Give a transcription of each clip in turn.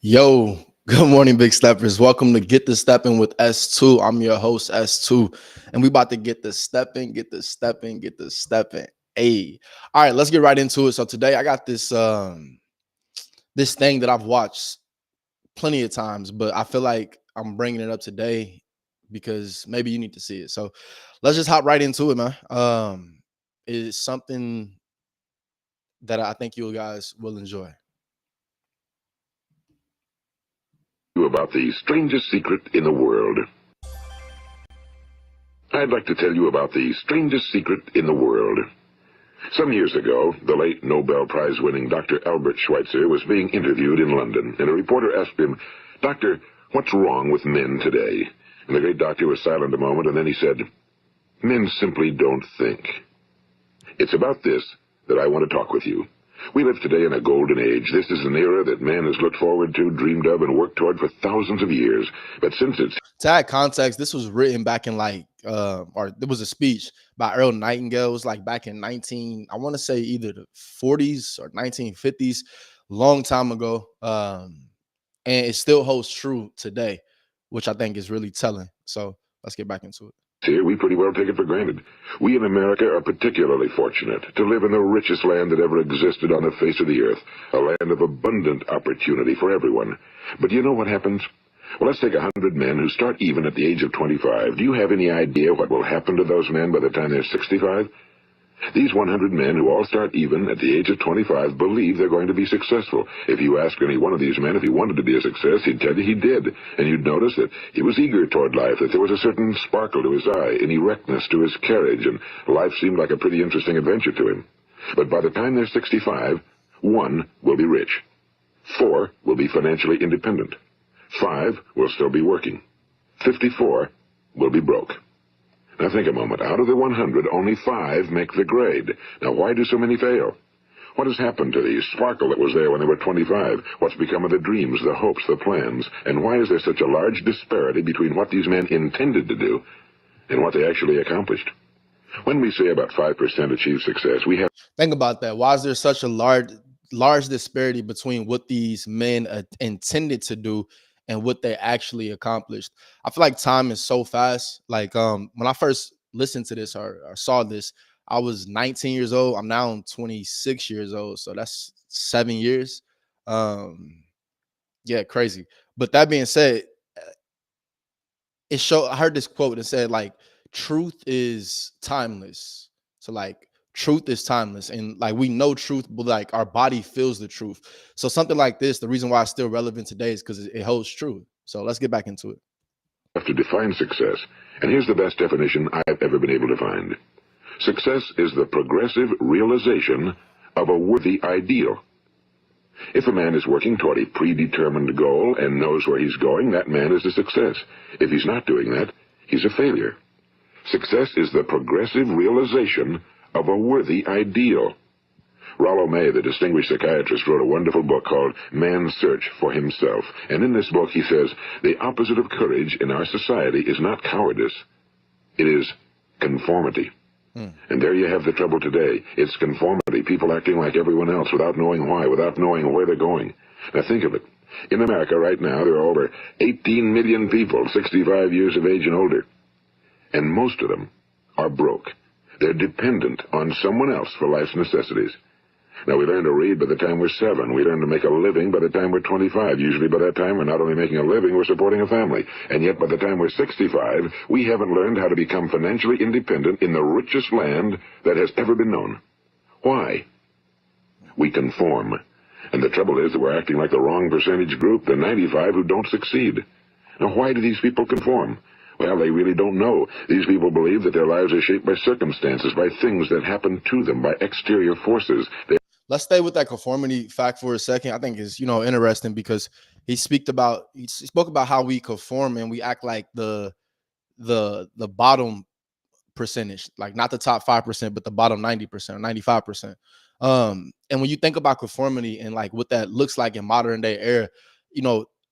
Yo, good morning, big steppers. Welcome to Get the Stepping with S2. I'm your host, S2, and we about to get the stepping, get the stepping, get the stepping. Hey, all right, let's get right into it. So today I got this thing that I've watched plenty of times, but I feel like I'm bringing it up today because maybe you need to see it. So let's just hop right into it, man. It's something that I think you guys will enjoy. About the strangest secret in the world. I'd like to tell you about the strangest secret in the world. Some years ago, the late Nobel Prize-winning Dr. Albert Schweitzer was being interviewed in London, and a reporter asked him, "Doctor, what's wrong with men today?" And the great doctor was silent a moment, and then he said, "Men simply don't think." It's about this that I want to talk with you. We live today in a golden age. This is an era that man has looked forward to, dreamed of, and worked toward for thousands of years. But since it's To add context, this was written back in or there was a speech by Earl Nightingale. It was like back in I want to say either the 40s or 1950s, long time ago. And it still holds true today, which I think is really telling. So let's get back into it. here, we pretty well take it for granted. We in America are particularly fortunate to live in the richest land that ever existed on the face of the earth, a land of abundant opportunity for everyone. But you know what happens? Well, let's take 100 men who start even at the age of 25. Do you have any idea what will happen to those men by the time they're 65? These 100 men who all start even at the age of 25 believe they're going to be successful. If you ask any one of these men if he wanted to be a success, he'd tell you he did. And you'd notice that he was eager toward life, that there was a certain sparkle to his eye, an erectness to his carriage, and life seemed like a pretty interesting adventure to him. But by the time they're 65, 1 will be rich. 4 will be financially independent. 5 will still be working. 54 will be broke. Now think a moment. Out of the 100, only 5 make the grade. Now why do so many fail? What has happened to the sparkle that was there when they were 25? What's become of the dreams, the hopes, the plans? And why is there such a large disparity between what these men intended to do and what they actually accomplished? When we say about 5% achieve success, we have Think about that. Why is there such a large disparity between what these men intended to do and what they actually accomplished? I feel like time is so fast. Like when I first listened to this or saw this, I was 19 years old. I'm now 26 years old, so that's 7 years. Um yeah, crazy. But that being said, I heard this quote that said like truth is timeless. So like truth is timeless, and like we know truth, but like our body feels the truth. So something like this, the reason why it's still relevant today is because it holds true. So let's get back into it. to define success. And here's the best definition I've ever been able to find. Success is the progressive realization of a worthy ideal. If a man is working toward a predetermined goal and knows where he's going, that man is a success. If he's not doing that, he's a failure. Success is the progressive realization of a worthy ideal. Rollo May, the distinguished psychiatrist, wrote a wonderful book called Man's Search for Himself. And in this book he says, the opposite of courage in our society is not cowardice. It is conformity. And there you have the trouble today. It's conformity, people acting like everyone else without knowing why, without knowing where they're going. Now think of it. In America right now, there are over 18 million people 65 years of age and older. And most of them are broke. They're dependent on someone else for life's necessities. Now, we learn to read by the time we're 7. We learn to make a living by the time we're 25. Usually by that time, we're not only making a living, we're supporting a family. And yet by the time we're 65, we haven't learned how to become financially independent in the richest land that has ever been known. Why? We conform. And the trouble is that we're acting like the wrong percentage group, the 95 who don't succeed. Now, why do these people conform? Well, they really don't know. These people believe that their lives are shaped by circumstances, by things that happen to them, by exterior forces. Let's stay with that conformity fact for a second. I think is interesting because he spoke about how we conform and we act like the bottom percentage, like not the top 5%, but the bottom 90% or 95%. And when you think about conformity and like what that looks like in modern day era,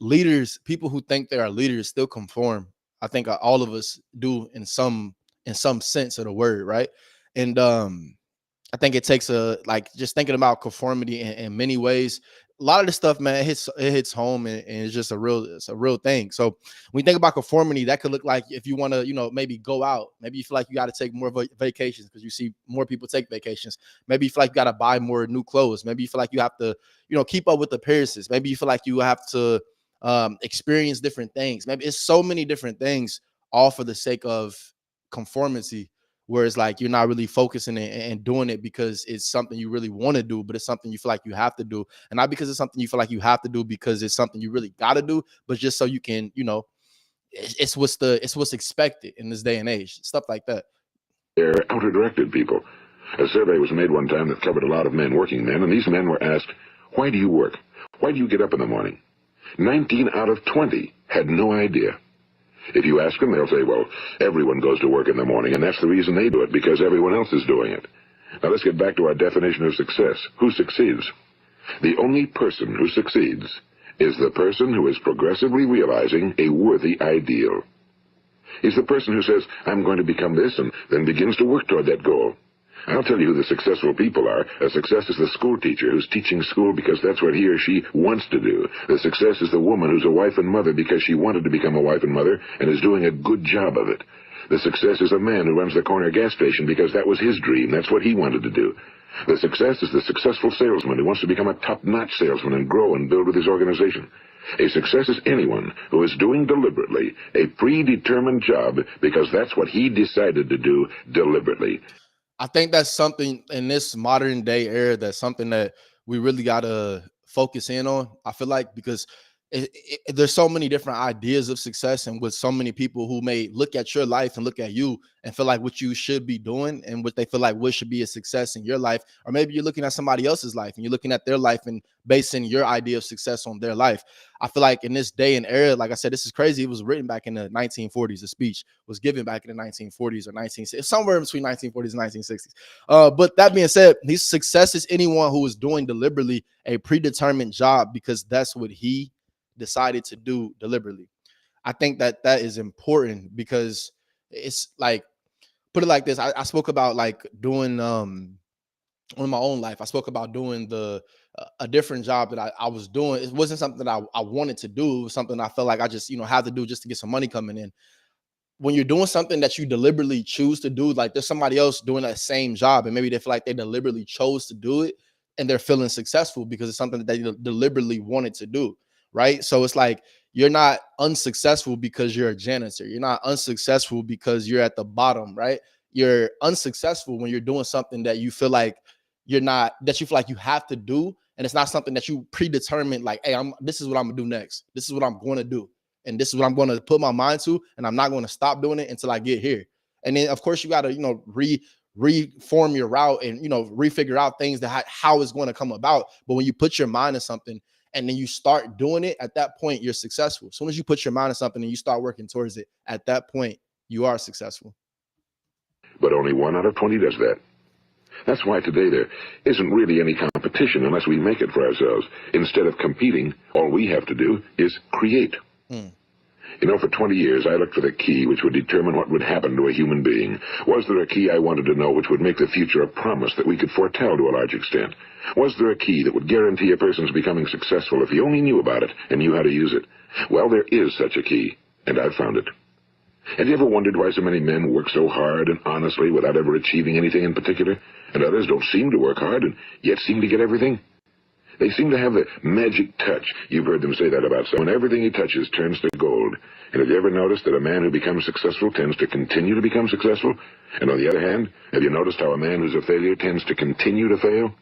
leaders, people who think they are leaders still conform. I think all of us do in some sense of the word, right? And I think it takes a like just thinking about conformity in many ways. a lot of this stuff, man, it hits home, and it's a real thing. So when you think about conformity, that could look like if you want to, maybe go out, maybe you feel like you got to take more vacations because you see more people take vacations. Maybe you feel like you got to buy more new clothes. Maybe you feel like you have to, keep up with the appearances. Maybe you feel like you have to experience different things. Maybe it's so many different things, all for the sake of conformity, where it's like you're not really focusing and doing it because it's something you really want to do, but it's something you feel like you have to do. And not because it's something you feel like you have to do because it's something you really got to do, but just so you can, it's what's expected in this day and age, stuff like that. They're outer-directed people. A survey was made one time that covered a lot of men, working men, and these men were asked, why do you work? Why do you get up in the morning? 19 out of 20 had no idea. If you ask them, they'll say, well, everyone goes to work in the morning, and that's the reason they do it, because everyone else is doing it. Now let's get back to our definition of success. Who succeeds? The only person who succeeds is the person who is progressively realizing a worthy ideal. He's the person who says, I'm going to become this, and then begins to work toward that goal. I'll tell you who the successful people are. A success is the school teacher who's teaching school because that's what he or she wants to do. The success is the woman who's a wife and mother because she wanted to become a wife and mother and is doing a good job of it. The success is the man who runs the corner gas station because that was his dream. That's what he wanted to do. The success is the successful salesman who wants to become a top-notch salesman and grow and build with his organization. A success is anyone who is doing deliberately a predetermined job because that's what he decided to do deliberately. I think that's something in this modern day era, that's something that we really got to focus in on. I feel like because there's so many different ideas of success, and with so many people who may look at your life and look at you and feel like what you should be doing and what they feel like what should be a success in your life. Or maybe you're looking at somebody else's life and you're looking at their life and basing your idea of success on their life. I feel like in this day and era, like I said, this is crazy. It was written back in the 1940s. The speech was given back in the 1940s or 1960s, somewhere between 1940s and 1960s. But that being said, his success is anyone who is doing deliberately a predetermined job because that's what he decided to do deliberately. I think that that is important because it's like, put it like this. I spoke about like doing on my own life. I spoke about doing a different job that I was doing. It wasn't something that I wanted to do. It was something I felt like I just, had to do just to get some money coming in. When you're doing something that you deliberately choose to do, like there's somebody else doing that same job and maybe they feel like they deliberately chose to do it and they're feeling successful because it's something that they deliberately wanted to do, right? So it's like you're not unsuccessful because you're a janitor. You're not unsuccessful because you're at the bottom, right? You're unsuccessful when you're doing something that you feel like that you feel like you have to do, and it's not something that you predetermined, like, hey, this is what I'm gonna do next. This is what I'm going to do. And this is what I'm going to put my mind to, and I'm not going to stop doing it until I get here. And then, of course, you got to, reform your route and, refigure out things that how it's going to come about. But when you put your mind to something and then you start doing it, at that point, you're successful. As soon as you put your mind to something and you start working towards it, at that point, you are successful. But only 1 out of 20 does that. That's why today there isn't really any competition unless we make it for ourselves. Instead of competing, all we have to do is create. For 20 years, I looked for the key which would determine what would happen to a human being. Was there a key I wanted to know which would make the future a promise that we could foretell to a large extent? Was there a key that would guarantee a person's becoming successful if he only knew about it and knew how to use it? Well, there is such a key, and I've found it. Have you ever wondered why so many men work so hard and honestly without ever achieving anything in particular, and others don't seem to work hard and yet seem to get everything? They seem to have the magic touch. You've heard them say that about someone. Everything he touches turns to gold. And have you ever noticed that a man who becomes successful tends to continue to become successful? And on the other hand, have you noticed how a man who's a failure tends to continue to fail?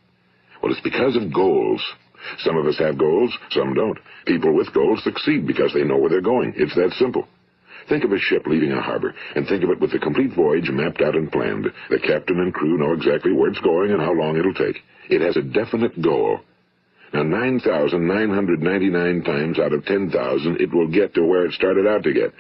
Well, it's because of goals. Some of us have goals, some don't. People with goals succeed because they know where they're going. It's that simple. Think of a ship leaving a harbor, and think of it with the complete voyage mapped out and planned. The captain and crew know exactly where it's going and how long it'll take. It has a definite goal. Now, 9,999 times out of 10,000, it will get to where it started out to get.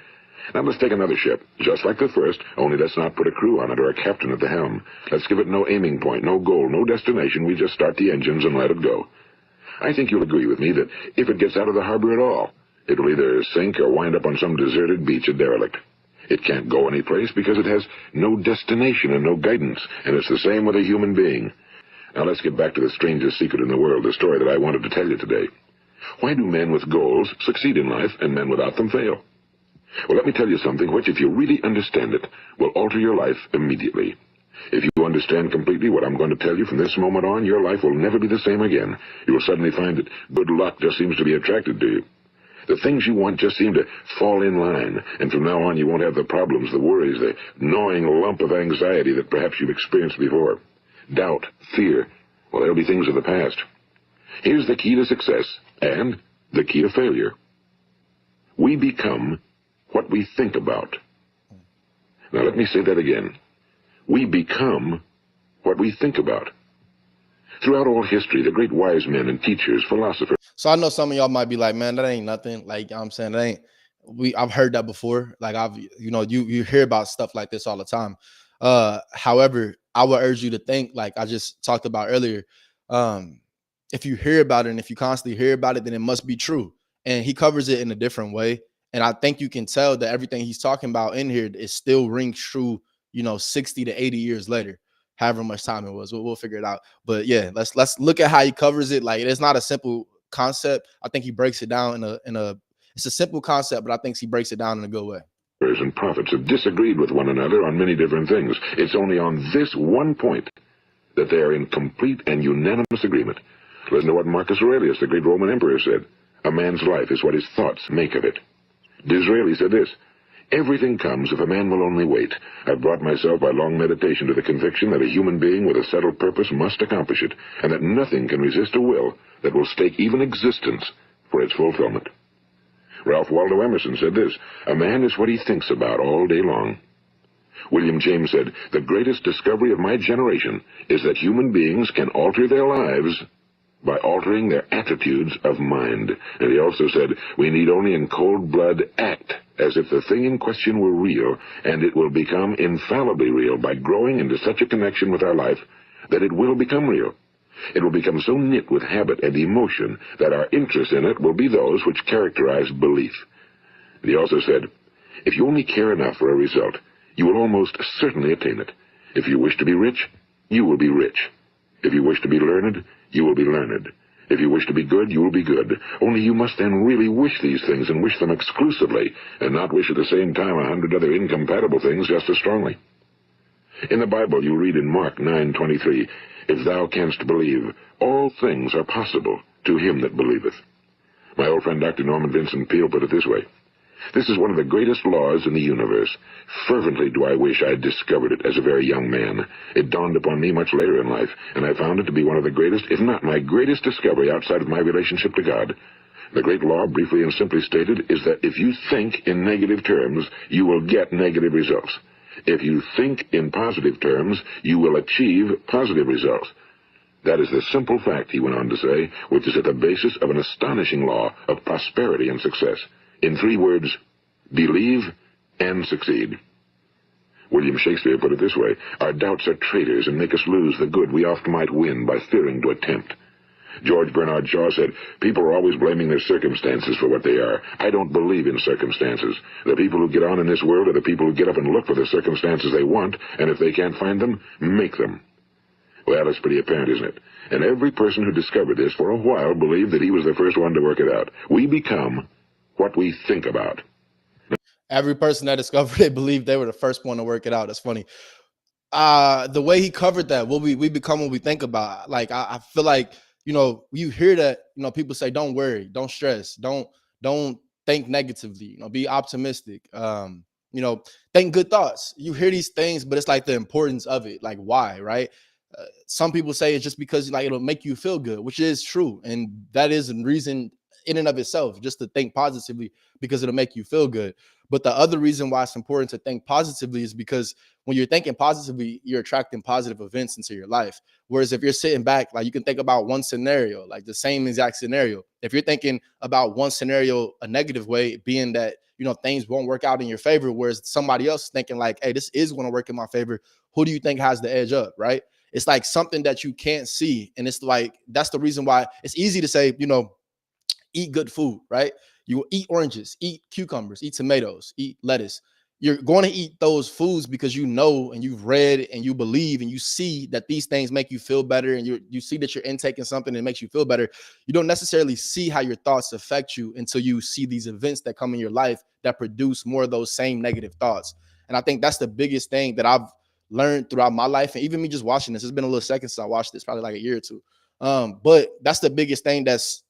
Now, let's take another ship, just like the first, only let's not put a crew on it or a captain at the helm. Let's give it no aiming point, no goal, no destination. We just start the engines and let it go. I think you'll agree with me that if it gets out of the harbor at all, it'll either sink or wind up on some deserted beach, a derelict. It can't go anyplace because it has no destination and no guidance, and it's the same with a human being. Now let's get back to the strangest secret in the world, the story that I wanted to tell you today. Why do men with goals succeed in life and men without them fail? Well, let me tell you something which, if you really understand it, will alter your life immediately. If you understand completely what I'm going to tell you from this moment on, your life will never be the same again. You will suddenly find that good luck just seems to be attracted to you. The things you want just seem to fall in line, and from now on you won't have the problems, the worries, the gnawing lump of anxiety that perhaps you've experienced before. Doubt, fear, well, they'll be things of the past. Here's the key to success and the key to failure. We become what we think about. Now let me say that again. We become what we think about. Throughout all history, the great wise men and teachers, philosophers. So I know some of y'all might be like, man, that ain't nothing. Like, I'm saying, that ain't, I've heard that before. Like, you hear about stuff like this all the time. However, I would urge you to think, like I just talked about earlier, if you hear about it and if you constantly hear about it, then it must be true. And he covers it in a different way. And I think you can tell that everything he's talking about in here is still rings true, 60 to 80 years later, however much time it was. We'll figure it out. But yeah, let's look at how he covers it. Like, it's not a simple concept. I think he breaks it down it's a simple concept, but I think he breaks it down in a good way. And prophets have disagreed with one another on many different things. It's only on this one point that they are in complete and unanimous agreement. Listen to what Marcus Aurelius, the great Roman emperor, said. A man's life is what his thoughts make of it. Disraeli said this: everything comes if a man will only wait. I've brought myself by long meditation to the conviction that a human being with a settled purpose must accomplish it, and that nothing can resist a will that will stake even existence for its fulfillment. Ralph Waldo Emerson said this: a man is what he thinks about all day long. William James said, the greatest discovery of my generation is that human beings can alter their lives by altering their attitudes of mind. And he also said, we need only in cold blood act as if the thing in question were real, and it will become infallibly real by growing into such a connection with our life that it will become real. It will become so knit with habit and emotion that our interest in it will be those which characterize belief. And he also said, if you only care enough for a result, you will almost certainly attain it. If you wish to be rich, you will be rich. If you wish to be learned, you will be learned. If you wish to be good, you will be good. Only you must then really wish these things, and wish them exclusively, and not wish at the same time 100 other incompatible things just as strongly. In the Bible, you read in Mark 9:23, if thou canst believe, all things are possible to him that believeth. My old friend Dr. Norman Vincent Peale put it this way: this is one of the greatest laws in the universe. Fervently do I wish I had discovered it as a very young man. It dawned upon me much later in life, and I found it to be one of the greatest, if not my greatest discovery outside of my relationship to God. The great law, briefly and simply stated, is that if you think in negative terms, you will get negative results. If you think in positive terms, you will achieve positive results. That is the simple fact, he went on to say, which is at the basis of an astonishing law of prosperity and success. In 3 words, believe and succeed. William Shakespeare put it this way: our doubts are traitors and make us lose the good we oft might win by fearing to attempt. George Bernard Shaw said, people are always blaming their circumstances for what they are. I don't believe in circumstances. The people who get on in this world are the people who get up and look for the circumstances they want, and if they can't find them, make them. Well, it's pretty apparent, isn't it? And every person who discovered this for a while believed that he was the first one to work it out. We become what we think about. Every person that discovered it believed they were the first one to work it out. That's funny. The way he covered that, we become what we think about. Like, I feel like, you hear that, people say, don't worry, don't stress, don't think negatively, be optimistic, think good thoughts. You hear these things, but it's like the importance of it. Like, why, right? Some people say it's just because, like, it'll make you feel good, which is true. And that is a reason in and of itself, just to think positively, because it'll make you feel good. But the other reason why it's important to think positively is because when you're thinking positively, you're attracting positive events into your life. Whereas if you're sitting back, like, you can think about one scenario, like the same exact scenario. If you're thinking about one scenario a negative way, being that, things won't work out in your favor, whereas somebody else is thinking like, hey, this is going to work in my favor, who do you think has the edge up, right? It's like something that you can't see. And it's like, that's the reason why it's easy to say, eat good food, right? You eat oranges, eat cucumbers, eat tomatoes, eat lettuce. you're going to eat those foods because you know and you've read and you believe and you see that these things make you feel better, and you see that you're intaking something that makes you feel better. You don't necessarily see how your thoughts affect you until you see these events that come in your life that produce more of those same negative thoughts. And I think that's the biggest thing that I've learned throughout my life. And even me just watching this, it's been a little second since I watched this, probably like a year or two. But that's the biggest thing that's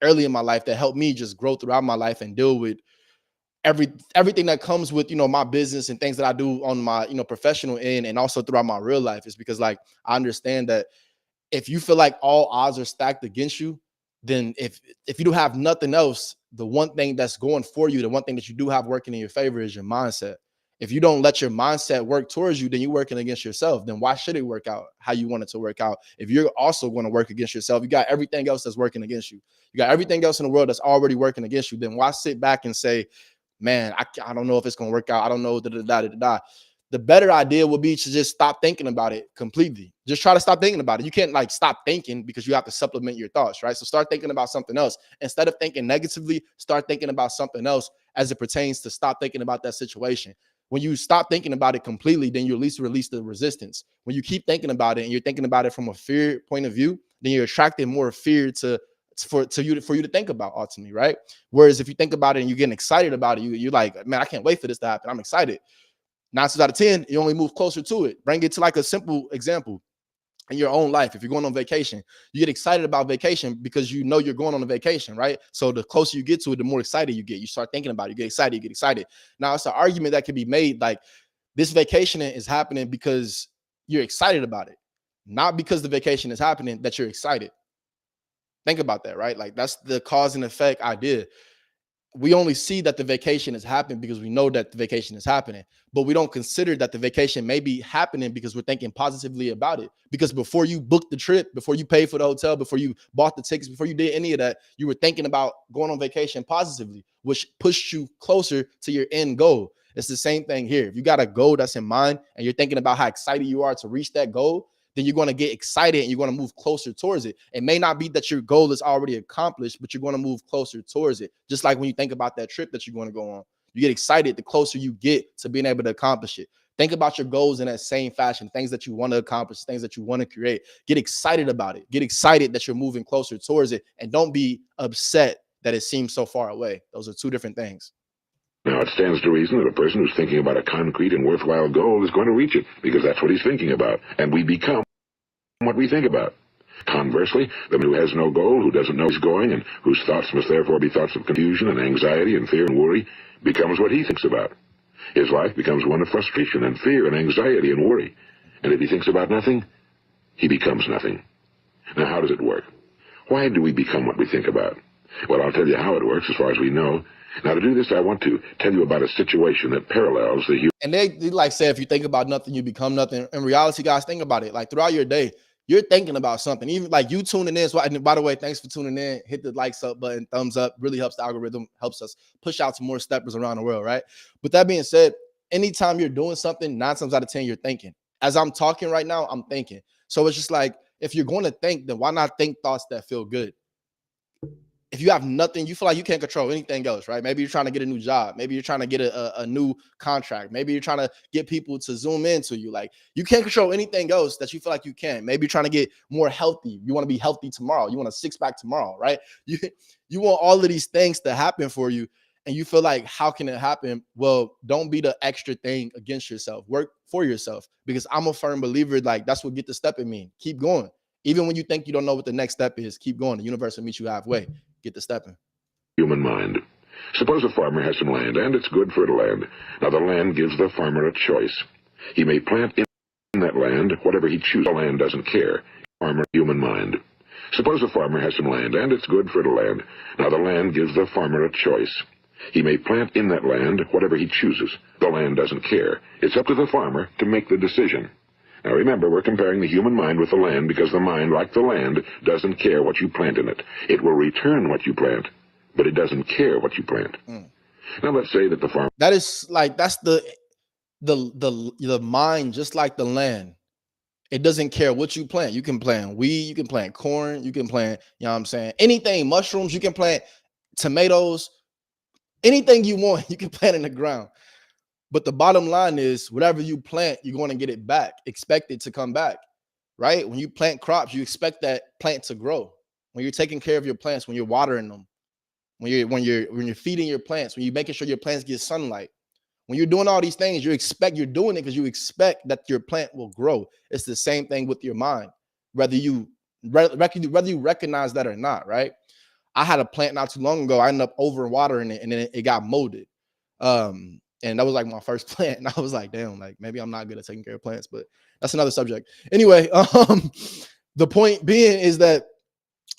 early in my life that helped me just grow throughout my life and deal with everything that comes with, my business and things that I do on my, professional end, and also throughout my real life. Is because, like, I understand that if you feel like all odds are stacked against you, then if you do have nothing else, the one thing that's going for you, the one thing that you do have working in your favor is your mindset. If you don't let your mindset work towards you, then you're working against yourself. Then why should it work out how you want it to work out? If you're also going to work against yourself, you got everything else that's working against you. You got everything else in the world that's already working against you. Then why sit back and say, man, I don't know if it's going to work out. I don't know. The better idea would be to just stop thinking about it completely. Just try to stop thinking about it. You can't like stop thinking because you have to supplement your thoughts, right? So start thinking about something else. Instead of thinking negatively, start thinking about something else as it pertains to stop thinking about that situation. When you stop thinking about it completely, then you at least release the resistance. When you keep thinking about it and you're thinking about it from a fear point of view, then you're attracting more fear for you to think about ultimately, right? Whereas if you think about it and you're getting excited about it, you're like, man, I can't wait for this to happen. I'm excited. 9 times out of 10, you only move closer to it. Bring it to like a simple example in your own life. If you're going on vacation, you get excited about vacation because you know you're going on a vacation, right? So the closer you get to it, the more excited you get. You start thinking about it, you get excited, you get excited. Now it's an argument that can be made like this vacation is happening because you're excited about it, not because the vacation is happening that you're excited. Think about that, right? Like that's the cause and effect idea. We only see that the vacation is happening because we know that the vacation is happening, but we don't consider that the vacation may be happening because we're thinking positively about it. Because before you booked the trip, before you paid for the hotel, before you bought the tickets, before you did any of that, you were thinking about going on vacation positively, which pushed you closer to your end goal. It's the same thing here. If you got a goal that's in mind and you're thinking about how excited you are to reach that goal, then you're going to get excited and you're going to move closer towards it. It may not be that your goal is already accomplished, but you're going to move closer towards it. Just like when you think about that trip that you're going to go on, you get excited the closer you get to being able to accomplish it. Think about your goals in that same fashion, things that you want to accomplish, things that you want to create. Get excited about it. Get excited that you're moving closer towards it, and don't be upset that it seems so far away. Those are two different things. Now, it stands to reason that a person who's thinking about a concrete and worthwhile goal is going to reach it, because that's what he's thinking about, and we become what we think about. Conversely, the man who has no goal, who doesn't know he's going, and whose thoughts must therefore be thoughts of confusion and anxiety and fear and worry, becomes what he thinks about. His life becomes one of frustration and fear and anxiety and worry. And if he thinks about nothing, he becomes nothing. Now, how does it work? Why do we become what we think about? Well, I'll tell you how it works as far as we know. Now, to do this, I want to tell you about a situation that parallels the human. And they like say, if you think about nothing, you become nothing. In reality, guys, think about it. Like throughout your day, you're thinking about something. Even like you tuning in. So, and by the way, thanks for tuning in. Hit the likes up button, thumbs up. Really helps the algorithm, helps us push out to more steppers around the world, right? With that being said, anytime you're doing something, 9 times out of 10, you're thinking. As I'm talking right now, I'm thinking. So it's just like, if you're going to think, then why not think thoughts that feel good? If you have nothing, you feel like you can't control anything else, right? Maybe you're trying to get a new job. Maybe you're trying to get a new contract. Maybe you're trying to get people to zoom into you. Like you can't control anything else that you feel like you can. Maybe you're trying to get more healthy. You want to be healthy tomorrow. You want a six pack tomorrow, right? You want all of these things to happen for you. And you feel like, how can it happen? Well, don't be the extra thing against yourself. Work for yourself, because I'm a firm believer, like that's what get the step in mean. Keep going. Even when you think you don't know what the next step is, keep going. The universe will meet you halfway. Get the stepping. Human mind. Suppose a farmer has some land, and it's good fertile land. Now, the land gives the farmer a choice. He may plant in that land whatever he chooses. The land doesn't care. Farmer, human mind. Suppose a farmer has some land, and it's good fertile land. Now, the land gives the farmer a choice. He may plant in that land whatever he chooses. The land doesn't care. It's up to the farmer to make the decision. Now remember, we're comparing the human mind with the land, because the mind, like the land, doesn't care what you plant in it. It will return what you plant, but it doesn't care what you plant. Now let's say that the farmer... That is like, that's the mind, just like the land. It doesn't care what you plant. You can plant weed, you can plant corn, you can plant, you know what I'm saying? Anything, mushrooms, you can plant tomatoes, anything you want, you can plant in the ground. But the bottom line is whatever you plant, you're going to get it back. Expect it to come back, right? When you plant crops, you expect that plant to grow. When you're taking care of your plants, when you're watering them, when you're feeding your plants, when you're making sure your plants get sunlight, when you're doing all these things, you're doing it because you expect that your plant will grow. It's the same thing with your mind, whether you recognize that or not, right? I had a plant not too long ago. I ended up over watering it, and then it got molded. And that was like my first plant, and I was like, damn, like maybe I'm not good at taking care of plants, but that's another subject. Anyway, the point being is that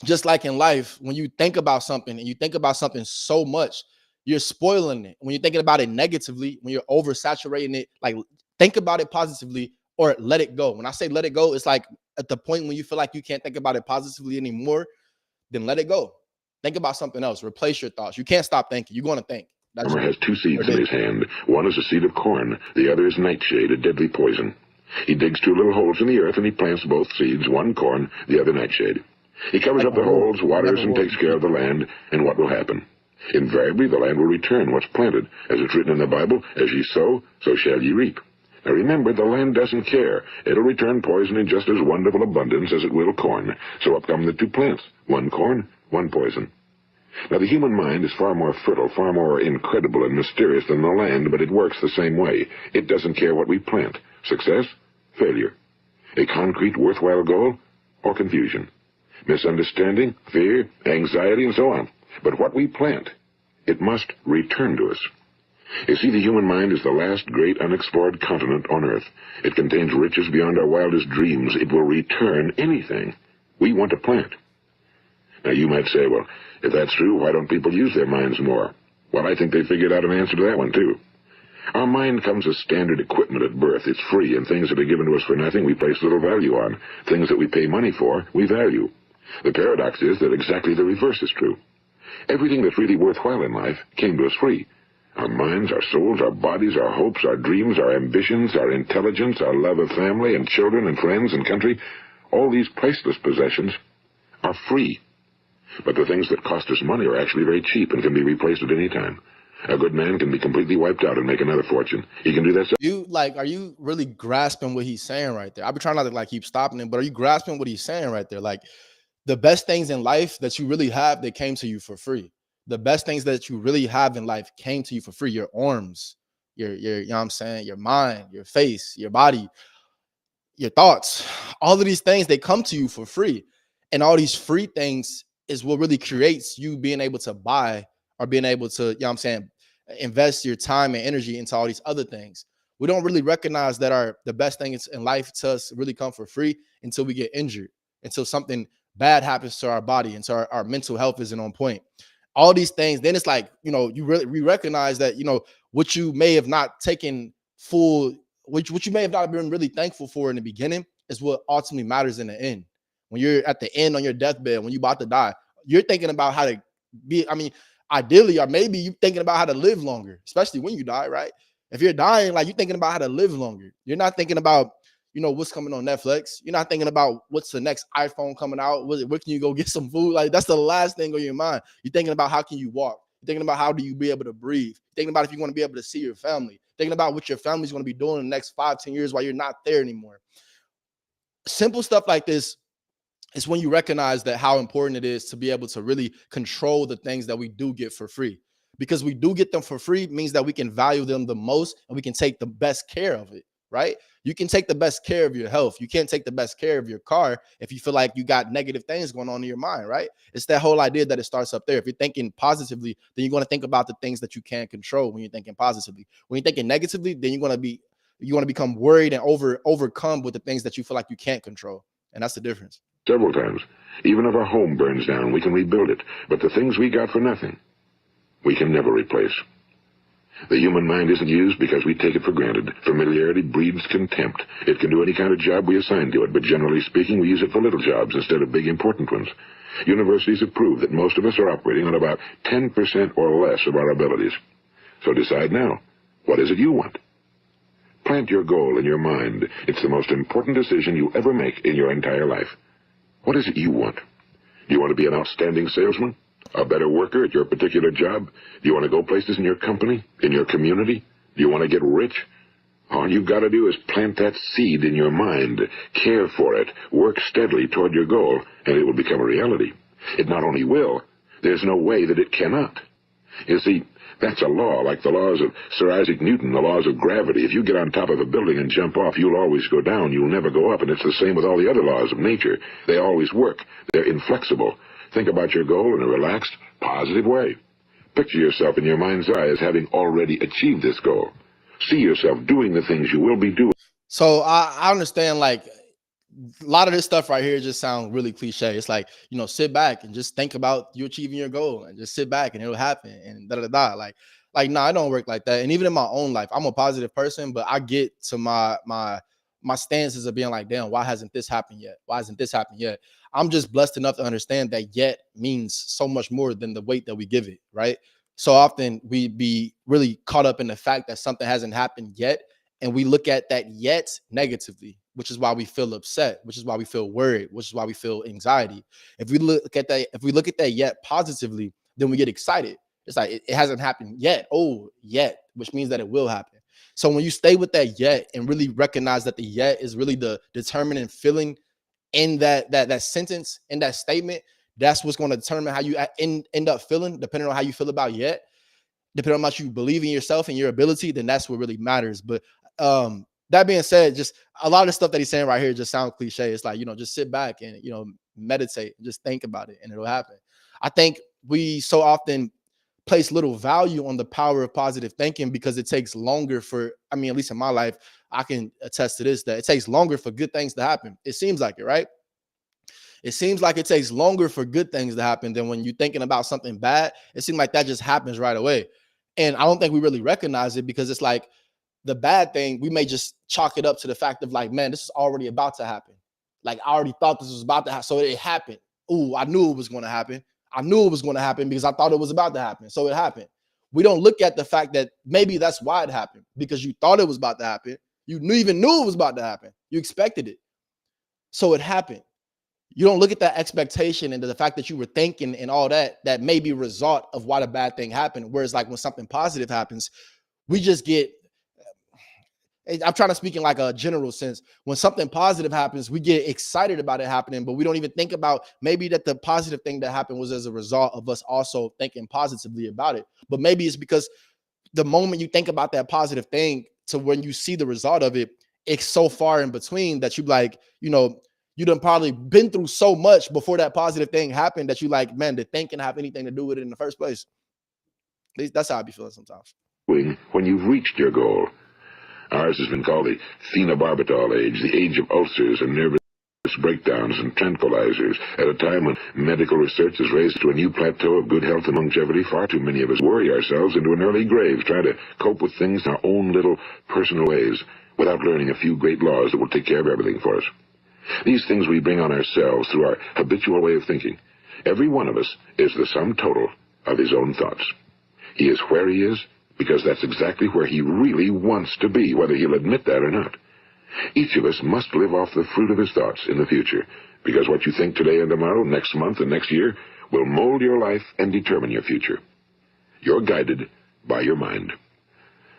just like in life, when you think about something and you think about something so much, you're spoiling it. When you're thinking about it negatively, when you're oversaturating it, like think about it positively or let it go. When I say let it go, it's like at the point when you feel like you can't think about it positively anymore, then let it go. Think about something else. Replace your thoughts. You can't stop thinking. You're going to think. Farmer has two seeds in his hand. One is a seed of corn. The other is nightshade, a deadly poison. He digs two little holes in the earth and he plants both seeds, one corn, the other nightshade. He covers up the holes, waters, and takes care of the land, and what will happen? Invariably, the land will return what's planted. As it's written in the Bible, as ye sow, so shall ye reap. Now remember, the land doesn't care. It'll return poison in just as wonderful abundance as it will corn. So up come the two plants, one corn, one poison. Now the human mind is far more fertile, far more incredible and mysterious than the land, but it works the same way. It doesn't care what we plant. Success, failure. A concrete, worthwhile goal, or confusion. Misunderstanding, fear, anxiety, and so on. But what we plant, it must return to us. You see, the human mind is the last great unexplored continent on Earth. It contains riches beyond our wildest dreams. It will return anything we want to plant. Now, you might say, well, if that's true, why don't people use their minds more? Well, I think they figured out an answer to that one, too. Our mind comes as standard equipment at birth. It's free, and things that are given to us for nothing we place little value on. Things that we pay money for, we value. The paradox is that exactly the reverse is true. Everything that's really worthwhile in life came to us free. Our minds, our souls, our bodies, our hopes, our dreams, our ambitions, our intelligence, our love of family and children and friends and country, all these priceless possessions are free. But the things that cost us money are actually very cheap and can be replaced at any time. A good man can be completely wiped out and make another fortune. He can do that. Are you really grasping what he's saying right there? I'll be trying not to like keep stopping him, but are you grasping what he's saying right there? Like the best things in life that you really have, they came to you for free. The best things that you really have in life came to you for free. Your arms, your you know what I'm saying, your mind, your face, your body, your thoughts, all of these things, they come to you for free. And all these free things is what really creates you being able to buy or being able to, you know what I'm saying, invest your time and energy into all these other things. We don't really recognize that the best things in life to us really come for free until we get injured, until something bad happens to our body, and so our mental health isn't on point. All these things, then it's like, we recognize that, what you may have not taken full, what you may have not been really thankful for in the beginning is what ultimately matters in the end. When you're at the end on your deathbed, when you're about to die, you're thinking about how to be, ideally, or maybe you're thinking about how to live longer, especially when you die, right? If you're dying, like you're thinking about how to live longer. You're not thinking about, what's coming on Netflix. You're not thinking about what's the next iPhone coming out. Where can you go get some food? Like that's the last thing on your mind. You're thinking about how can you walk. You're thinking about how do you be able to breathe. You're thinking about if you want to be able to see your family. Thinking about what your family's going to be doing in the next 5-10 years while you're not there anymore. Simple stuff like this is when you recognize that how important it is to be able to really control the things that we do get for free. Because we do get them for free means that we can value them the most and we can take the best care of it, right? You can take the best care of your health. You can't take the best care of your car if you feel like you got negative things going on in your mind, right? It's that whole idea that it starts up there. If you're thinking positively, then you're going to think about the things that you can control when you're thinking positively. When you're thinking negatively, then you're going to become worried and overcome with the things that you feel like you can't control. And that's the difference. Several times. Even if our home burns down, we can rebuild it. But the things we got for nothing, we can never replace. The human mind isn't used because we take it for granted. Familiarity breeds contempt. It can do any kind of job we assign to it, but generally speaking, we use it for little jobs instead of big important ones. Universities have proved that most of us are operating on about 10% or less of our abilities. So decide now, what is it you want? Plant your goal in your mind. It's the most important decision you'll ever make in your entire life. What is it you want? Do you want to be an outstanding salesman? A better worker at your particular job? Do you want to go places in your company? In your community? Do you want to get rich? All you've got to do is plant that seed in your mind, care for it, work steadily toward your goal, and it will become a reality. It not only will, there's no way that it cannot. You see, that's a law, like the laws of Sir Isaac Newton, the laws of gravity. If you get on top of a building and jump off, you'll always go down. You'll never go up, and it's the same with all the other laws of nature. They always work. They're inflexible. Think about your goal in a relaxed, positive way. Picture yourself in your mind's eye as having already achieved this goal. See yourself doing the things you will be doing. So I understand, like, a lot of this stuff right here just sounds really cliche. It's like, sit back and just think about you achieving your goal and just sit back and it'll happen and da da da. No, I don't work like that. And even in my own life, I'm a positive person, but I get to my stances of being like, damn, why hasn't this happened yet? Why hasn't this happened yet? I'm just blessed enough to understand that yet means so much more than the weight that we give it, right? So often we be really caught up in the fact that something hasn't happened yet, and we look at that yet negatively, which is why we feel upset, which is why we feel worried, which is why we feel anxiety. If we look at that yet positively, then we get excited. It's like it hasn't happened yet. Oh, yet, which means that it will happen. So when you stay with that yet and really recognize that the yet is really the determining feeling in that sentence, in that statement, that's what's going to determine how you end up feeling, depending on how you feel about yet, depending on how much you believe in yourself and your ability, then that's what really matters. But that being said, just a lot of the stuff that he's saying right here just sounds cliche. It's like, just sit back and, meditate, and just think about it and it'll happen. I think we so often place little value on the power of positive thinking because it takes longer at least in my life, I can attest to this, that it takes longer for good things to happen. It seems like it, right? It seems like it takes longer for good things to happen than when you're thinking about something bad. It seems like that just happens right away. And I don't think we really recognize it because it's like the bad thing, we may just chalk it up to the fact of like, man, this is already about to happen. Like, I already thought this was about to happen. So it happened. Ooh, I knew it was going to happen. I knew it was going to happen because I thought it was about to happen. So it happened. We don't look at the fact that maybe that's why it happened, because you thought it was about to happen. You even knew it was about to happen. You expected it. So it happened. You don't look at that expectation and the fact that you were thinking and all that may be a result of why the bad thing happened. Whereas like when something positive happens, we just get, I'm trying to speak in like a general sense. When something positive happens, we get excited about it happening, but we don't even think about maybe that the positive thing that happened was as a result of us also thinking positively about it. But maybe it's because the moment you think about that positive thing to when you see the result of it, it's so far in between that you like, you done probably been through so much before that positive thing happened that you like, man, did thinking have anything to do with it in the first place? At least that's how I be feeling sometimes. When you've reached your goal. Ours has been called the phenobarbital age, the age of ulcers and nervous breakdowns and tranquilizers. At a time when medical research is raised to a new plateau of good health and longevity, far too many of us worry ourselves into an early grave, trying to cope with things in our own little personal ways, without learning a few great laws that will take care of everything for us. These things we bring on ourselves through our habitual way of thinking. Every one of us is the sum total of his own thoughts. He is where he is because that's exactly where he really wants to be, whether he'll admit that or not. Each of us must live off the fruit of his thoughts in the future, because what you think today and tomorrow, next month and next year, will mold your life and determine your future. You're guided by your mind.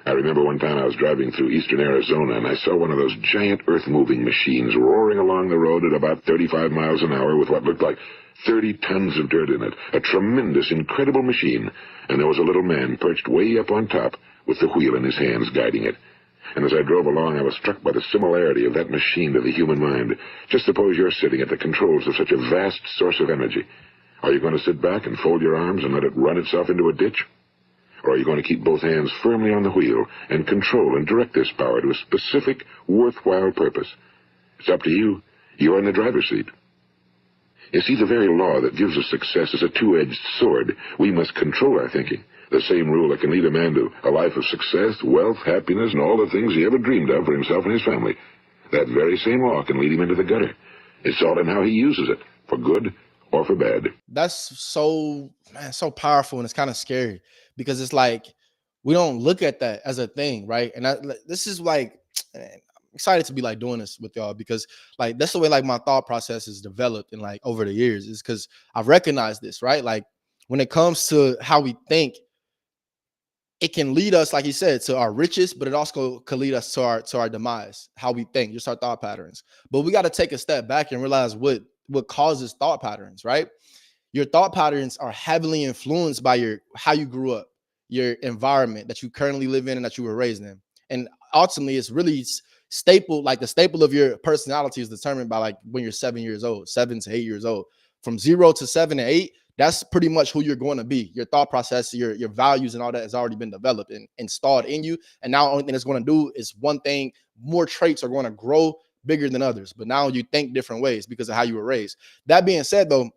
I remember one time I was driving through eastern Arizona, and I saw one of those giant earth-moving machines roaring along the road at about 35 miles an hour with what looked like 30 tons of dirt in it. A tremendous, incredible machine. And there was a little man perched way up on top with the wheel in his hands guiding it. And as I drove along, I was struck by the similarity of that machine to the human mind. Just suppose you're sitting at the controls of such a vast source of energy. Are you going to sit back and fold your arms and let it run itself into a ditch? Or are you going to keep both hands firmly on the wheel and control and direct this power to a specific, worthwhile purpose? It's up to you. You're in the driver's seat. You see, the very law that gives us success is a two-edged sword. We must control our thinking. The same rule that can lead a man to a life of success, wealth, happiness, and all the things he ever dreamed of for himself and his family. That very same law can lead him into the gutter. It's all in how he uses it, for good or for bad. That's so powerful, and it's kind of scary because it's like we don't look at that as a thing, right? And this is like, I'm excited to be like doing this with y'all because like that's the way like my thought process is developed and like over the years is because I've recognized this, right? Like when it comes to how we think, it can lead us, like he said, to our riches, but it also could lead us to our demise, how we think, just our thought patterns. But we got to take a step back and realize what causes thought patterns, right? Your thought patterns are heavily influenced by your how you grew up, your environment that you currently live in and that you were raised in. And ultimately, it's really staple, like the staple of your personality is determined by like when you're 7 years old, 7 to 8 years old. From 0 to 7 to 8, that's pretty much who you're going to be. Your thought process, your values, and all that has already been developed and installed in you. And now, the only thing it's going to do is one thing: more traits are going to grow bigger than others. But now you think different ways because of how you were raised. That being said, though,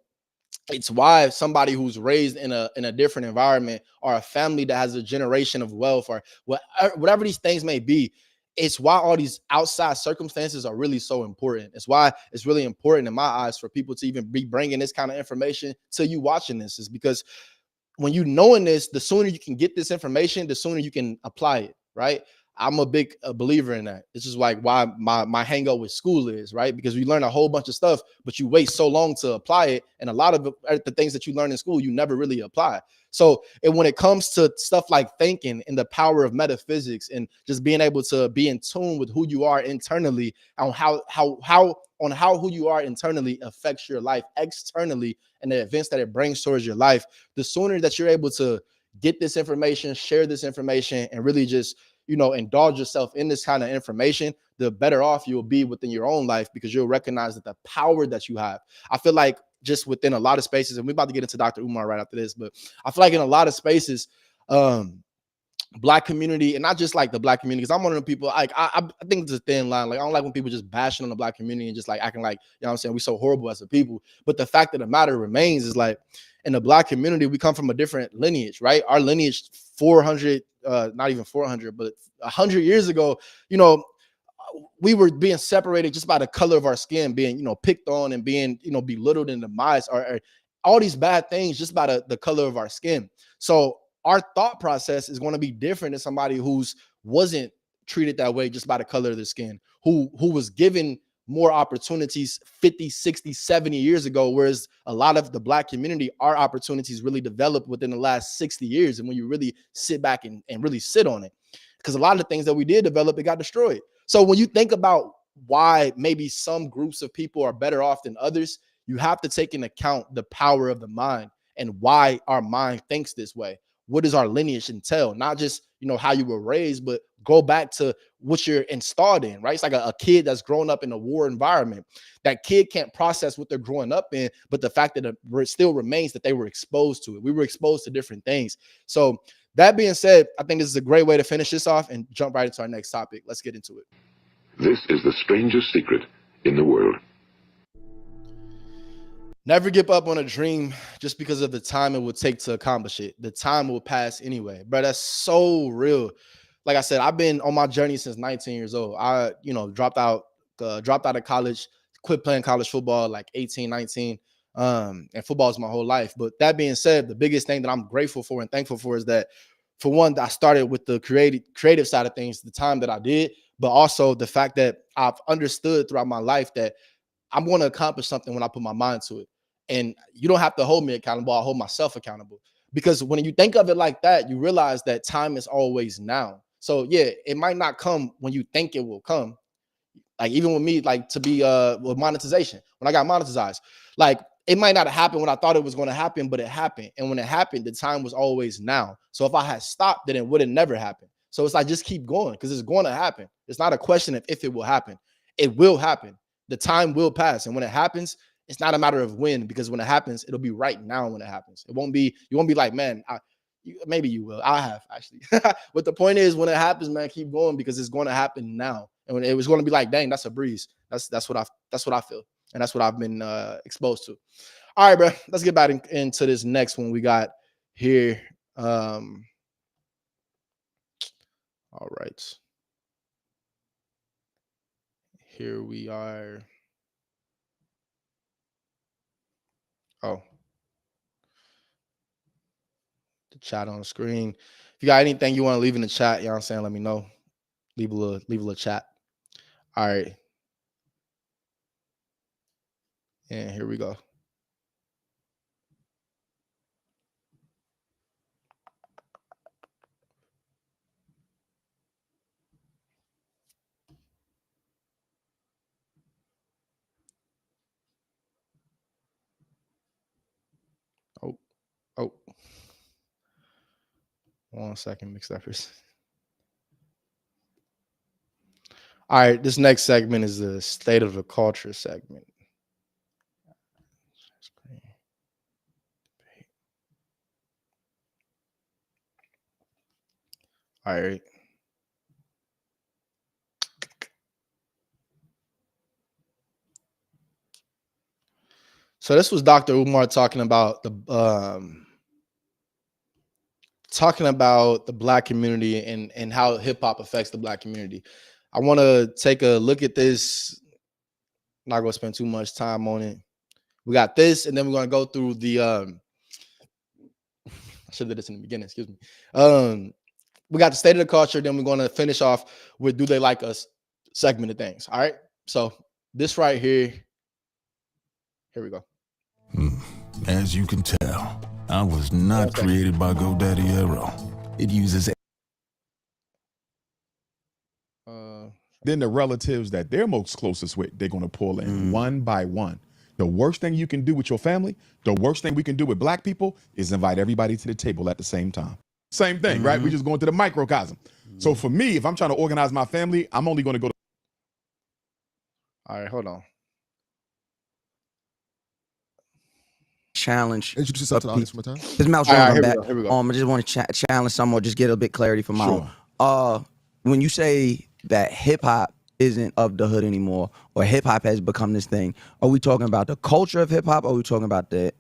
it's why somebody who's raised in a different environment, or a family that has a generation of wealth, or whatever these things may be, it's why all these outside circumstances are really so important. It's why it's really important in my eyes for people to even be bringing this kind of information to you watching this, is because when you knowing this, the sooner you can get this information, the sooner you can apply it, right? I'm a big believer in that. This is like why my hang up with school is, right? Because we learn a whole bunch of stuff, but you wait so long to apply it. And a lot of the things that you learn in school, you never really apply. So, and when it comes to stuff like thinking and the power of metaphysics and just being able to be in tune with who you are internally, on how who you are internally affects your life externally, and the events that it brings towards your life, the sooner that you're able to get this information, share this information, and really just, indulge yourself in this kind of information, the better off you'll be within your own life, because you'll recognize that the power that you have. I feel like just within a lot of spaces, and we're about to get into Dr. Umar right after this, but I feel like in a lot of spaces, Black community, and not just like the Black community, because I'm one of the people, like I think it's a thin line. Like, I don't like when people just bashing on the Black community and just like acting like, what I'm saying, we so horrible as a people. But the fact of the matter remains is, like, in the Black community, we come from a different lineage, right? Our lineage 400, not even 400, but 100 years ago, you know, we were being separated just by the color of our skin, being, picked on and being, belittled and demised, or all these bad things just by the color of our skin. So our thought process is going to be different than somebody who's wasn't treated that way just by the color of their skin, who was given more opportunities 50, 60, 70 years ago, whereas a lot of the Black community, our opportunities really developed within the last 60 years. And when you really sit back and really sit on it, because a lot of the things that we did develop, it got destroyed. So when you think about why maybe some groups of people are better off than others, you have to take into account the power of the mind and why our mind thinks this way. What does our lineage entail? Not just, how you were raised, but go back to what you're installed in, right? It's like a kid that's grown up in a war environment. That kid can't process what they're growing up in, but the fact that it still remains that they were exposed to it. We were exposed to different things. So that being said, I think this is a great way to finish this off and jump right into our next topic. Let's get into it. This is the strangest secret in the world. Never give up on a dream just because of the time it would take to accomplish it. The time will pass anyway, bro. That's so real. Like I said, I've been on my journey since 19 years old. I, dropped out of college, quit playing college football like 18, 19. And football is my whole life. But that being said, the biggest thing that I'm grateful for and thankful for is that, for one, I started with the creative side of things, the time that I did, but also the fact that I've understood throughout my life that I'm going to accomplish something when I put my mind to it. And you don't have to hold me accountable. I hold myself accountable. Because when you think of it like that, you realize that time is always now. So yeah, it might not come when you think it will come. Like even with me, like to be with monetization, when I got monetized, like it might not have happened when I thought it was going to happen, but it happened. And when it happened, the time was always now. So if I had stopped, then it would have never happened. So it's like, just keep going, because it's going to happen. It's not a question of if it will happen. It will happen. The time will pass. And when it happens, it's not a matter of when, because when it happens, it'll be right now when it happens. It won't be, you won't be like, man, maybe you will. I have actually. But the point is, when it happens, man, keep going, because it's going to happen now. And when it was going to be like, dang, that's a breeze. That's what I feel. And that's what I've been exposed to. All right, bro. Let's get back into this next one we got here. All right. Here we are. Oh, the chat on the screen. If you got anything you want to leave in the chat, you know what I'm saying, let me know. Leave a little chat. All right. And here we go. Oh, 1 second, Big Steppers. All right, this next segment is the state of the culture segment. All right. So this was Dr. Umar talking about the black community and how hip hop affects the black community. I want to take a look at this. Not gonna spend too much time on it. We got this, and then we're gonna go through the I should have did this in the beginning, excuse me. We got the state of the culture, then we're gonna finish off with do they like us segment of things. All right. So this right here we go. As you can tell, I was not created by GoDaddy Arrow. It uses then the relatives that they're most closest with, they're going to pull in one by one. The worst thing you can do with your family, the worst thing we can do with black people is invite everybody to the table at the same time. Same thing, right? We just going to the microcosm. So for me, if I'm trying to organize my family, I'm only going to go to. All right, hold on. Challenge. Introduce yourself to the audience one more time. This Mouse Jones, I'm back. Here we go. I just want to challenge some or just get a bit clarity from my own. When you say that hip hop isn't of the hood anymore, or hip hop has become this thing, are we talking about the culture of hip hop, or are we talking about the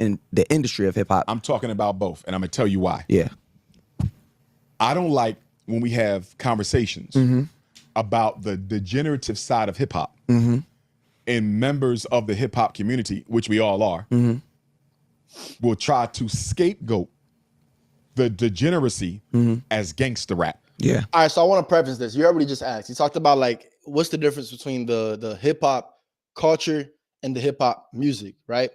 industry of hip hop? I'm talking about both, and I'm gonna tell you why. Yeah. I don't like when we have conversations about the degenerative side of hip hop and members of the hip hop community, which we all are, will try to scapegoat the degeneracy as gangster rap. Yeah. All right, so I want to preface this. You already just asked. You talked about like what's the difference between the hip hop culture and the hip hop music, right?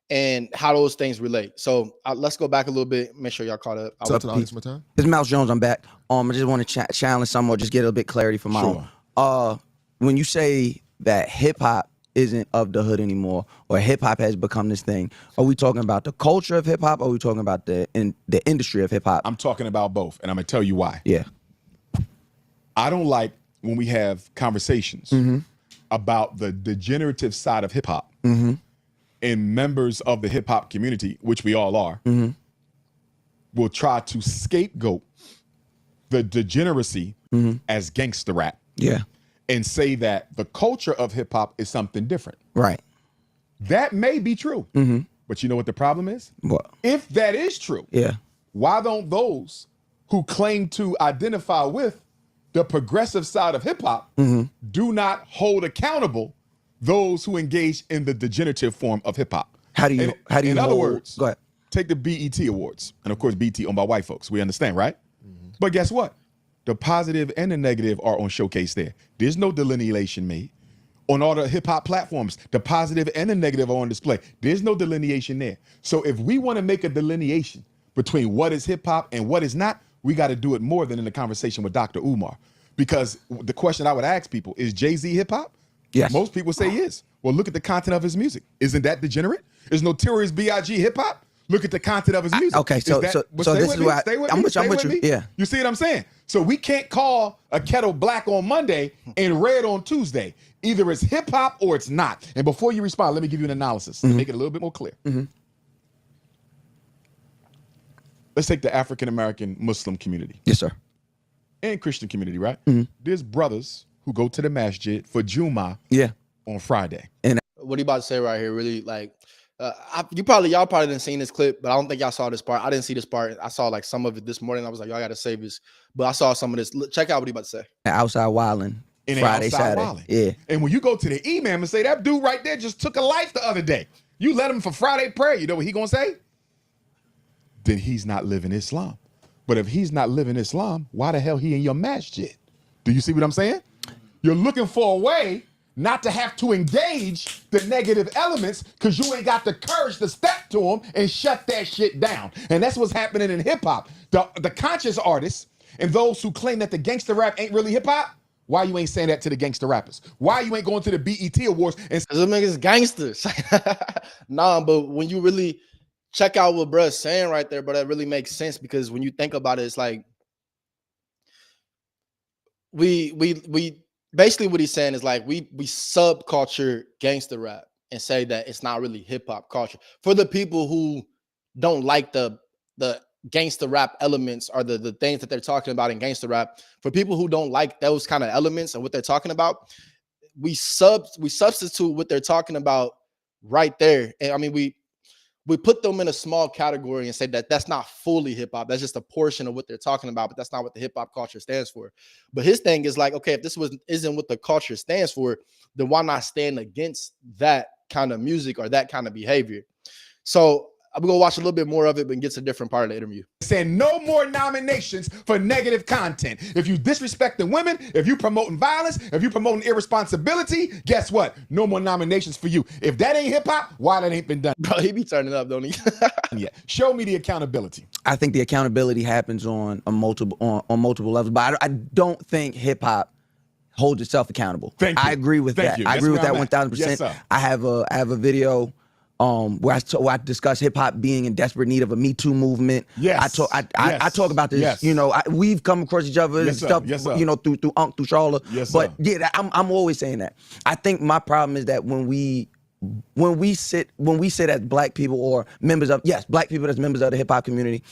And how those things relate. So let's go back a little bit. Make sure y'all caught up. Talk to the audience one more time. This Mouse Jones, I'm back. I just want to challenge some or just get a bit clarity from my own. When you say that hip hop isn't of the hood anymore, or hip hop has become this thing, are we talking about the culture of hip hop, or are we talking about the industry of hip hop? I'm talking about both, and I'm gonna tell you why. Yeah. I don't like when we have conversations about the degenerative side of hip hop and members of the hip hop community, which we all are, will try to scapegoat the degeneracy as gangster rap. Yeah. And say that the culture of hip hop is something different. Right. That may be true. But you know what the problem is? What? If that is true, why don't those who claim to identify with the progressive side of hip hop do not hold accountable those who engage in the degenerative form of hip hop? How do you in other words, go ahead. Take the BET Awards. And of course, BET owned by white folks. We understand, right? But guess what? The positive and the negative are on showcase there. There's no delineation made. On all the hip hop platforms, the positive and the negative are on display. There's no delineation there. So if we want to make a delineation between what is hip hop and what is not, we got to do it more than in the conversation with Dr. Umar. Because the question I would ask people, is Jay-Z hip hop? Yes. Most people say yes. Well, look at the content of his music. Isn't that degenerate? Is Notorious B.I.G. hip hop? Look at the content of his music. Okay, so this is why I'm with you. Yeah. You see what I'm saying? So we can't call a kettle black on Monday and red on Tuesday. Either it's hip hop or it's not. And before you respond, let me give you an analysis to make it a little bit more clear. Let's take the African American Muslim community. Yes, sir. And Christian community, right? There's brothers who go to the masjid for Juma on Friday. And What are you about to say right here? Really, like, y'all probably didn't see this clip, but I don't think y'all saw this part. I didn't see this part. I saw like some of it this morning. I was like, y'all got to save this. But I saw some of this. Check out what he about to say. outside wilding Friday, Saturday. Wilding. Yeah. And when you go to the imam and say, that dude right there just took a life the other day, you let him for Friday prayer, you know what he gonna say? Then he's not living Islam. But if he's not living Islam, why the hell he in your masjid? Do you see what I'm saying? You're looking for a way not to have to engage the negative elements because you ain't got the courage to step to them and shut that shit down. And that's what's happening in hip hop. The conscious artists and those who claim that the gangster rap ain't really hip hop, why you ain't saying that to the gangster rappers? Why you ain't going to the BET Awards and Cause them niggas gangsters. Nah, but when you really check out what bruh's saying right there, but that really makes sense because when you think about it, it's like we basically what he's saying is like we subculture gangster rap and say that it's not really hip hop culture. For the people who don't like the gangster rap elements or the things that they're talking about in gangster rap, for people who don't like those kind of elements and what they're talking about, we substitute what they're talking about right there. And I mean, we put them in a small category and say that that's not fully hip hop. That's just a portion of what they're talking about, but that's not what the hip hop culture stands for. But his thing is like, okay, if this isn't what the culture stands for, then why not stand against that kind of music or that kind of behavior? So I'm gonna watch a little bit more of it, but get to a different part of the interview. Saying no more nominations for negative content. If you disrespecting women, if you promoting violence, if you promoting irresponsibility, guess what? No more nominations for you. If that ain't hip hop, why that ain't been done? Bro, he be turning up, don't he? Yeah. Show me the accountability. I think the accountability happens on multiple levels, but I don't think hip hop holds itself accountable. Thank you. I agree with Thank that. you. I That's agree with where that I'm at. 1000%. Yes, sir. I have a video where I discuss hip hop being in desperate need of a Me Too movement. Yes. I talk about this. Yes. You know, we've come across each other and Yes, sir. stuff. Yes, sir. You know, through Unc, through Charlotte. Yes, but sir. yeah, I'm always saying that. I think my problem is that when we sit as black people or members of black people as members of the hip hop community,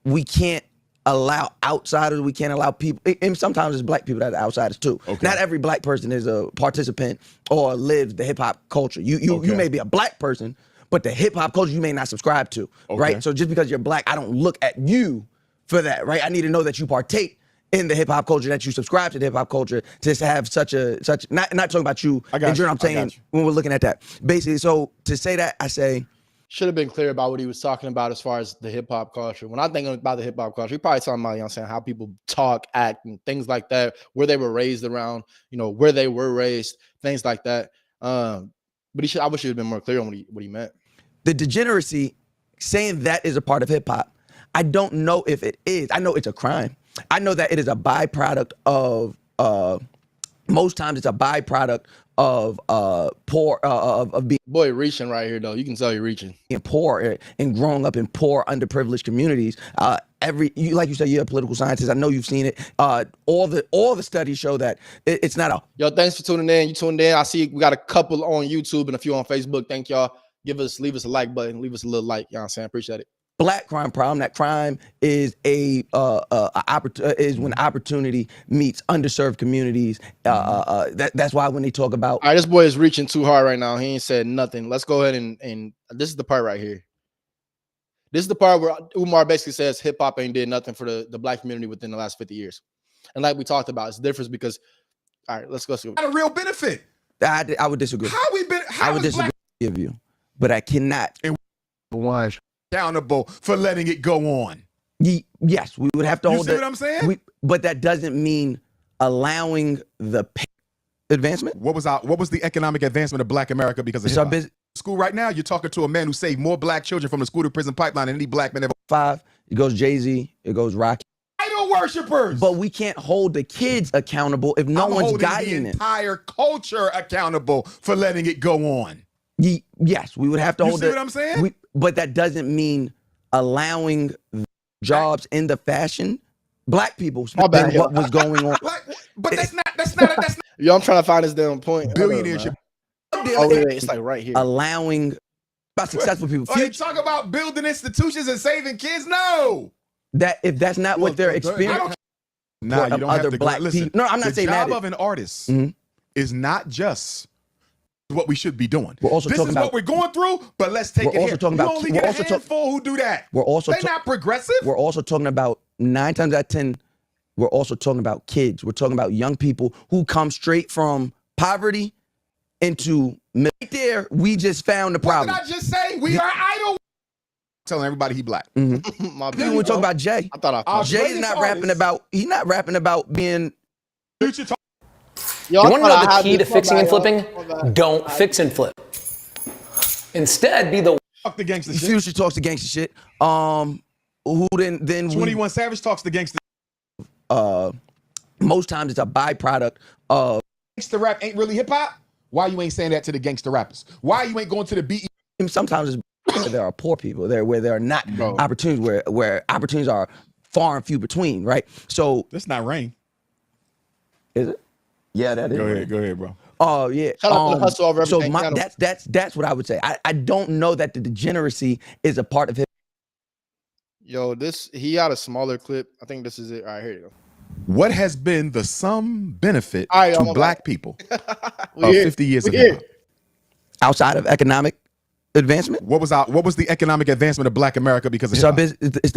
we can't allow outsiders. We can't allow people, and sometimes it's black people that are outsiders too. Okay. Not every black person is a participant or lives the hip hop culture. You may be a black person, but the hip hop culture you may not subscribe to, right? So just because you're black, I don't look at you for that, right? I need to know that you partake in the hip hop culture, that you subscribe to the hip hop culture, to have not talking about you. I got you. I'm saying when we're looking at that, basically. So to say that, I say should have been clear about what he was talking about as far as the hip hop culture. When I think about the hip hop culture, he probably talking about, you know what I'm saying, how people talk, act, and things like that, where they were raised around, you know, where they were raised, things like that. But I wish he had been more clear on what he meant. The degeneracy, saying that is a part of hip hop, I don't know if it is. I know it's a crime. I know that it is a byproduct of, most times it's a byproduct of poor, of being Boy, reaching right here, though. You can tell you're reaching. poor and growing up in poor, underprivileged communities. Like you said, you're a political scientist. I know you've seen it. All the studies show that it's not a. Yo, thanks for tuning in. You tuned in. I see we got a couple on YouTube and a few on Facebook. Thank y'all. Leave us a like button. Leave us a little like. You know what I'm saying? Appreciate it. Black crime problem. That crime is is when opportunity meets underserved communities. That's why when they talk about. All right, this boy is reaching too hard right now. He ain't said nothing. Let's go ahead and this is the part right here. This is the part where Umar basically says hip hop ain't did nothing for the black community within the last 50 years. And like we talked about, it's the difference because, all right, let's go. Not a real benefit. I would disagree. How I would disagree with you, but I cannot. Why? Accountable for letting it go on. Yes, we would have to hold see what I'm saying? But that doesn't mean allowing the advancement. What was the economic advancement of Black America because of hip hop? School right now, you're talking to a man who saved more black children from the school to prison pipeline than any black man ever. 5, it goes Jay-Z, it goes Rocky. Idol worshipers. But we can't hold the kids accountable if no one's guiding the them. entire culture accountable for letting it go on. Yes, we would have to hold see what I'm saying? But that doesn't mean allowing jobs in the fashion. Black people what was going on. But that's not. Yo, I'm trying to find this damn point. Billionaires. It's like right here. Allowing about successful people. They talk about building institutions and saving kids. No. That if that's not what they're experiencing. Nah, you don't have to black listen. people. No, I'm not saying that. The job of an artist is not just what we should be doing. We're also this is what we're going through, but let's take it here. You only get a handful who do that. They're not progressive. We're also talking about 9 times out of 10. We're also talking about kids. We're talking about young people who come straight from poverty into right there. We just found the problem. What did I just say? We are idle. Telling everybody he black. When we talk about Jay, Jay's not rapping about. He's not rapping about being. Yo, you want to know the key to fixing and flipping? Don't fix and flip. Instead, be the fuck the gangster shit. Future talks the gangster shit. Who then 21 Savage talks the gangster. Most times it's a byproduct of gangster rap ain't really hip hop. Why you ain't saying that to the gangster rappers? Why you ain't going to the beat? Sometimes it's there are poor people, where there are not opportunities, where opportunities are far and few between, right? So That's not rain. is it? Yeah, that is. Go ahead, bro. Oh yeah. Shout out to the hustle over everything. So that's what I would say. I don't know that the degeneracy is a part of his. Yo, he had a smaller clip. I think this is it. All right, here you go. What has been the sum benefit All right, to black people of here. 50 years of We here. hip hop? Outside of economic advancement, What was the economic advancement of Black America because of hip hop? it's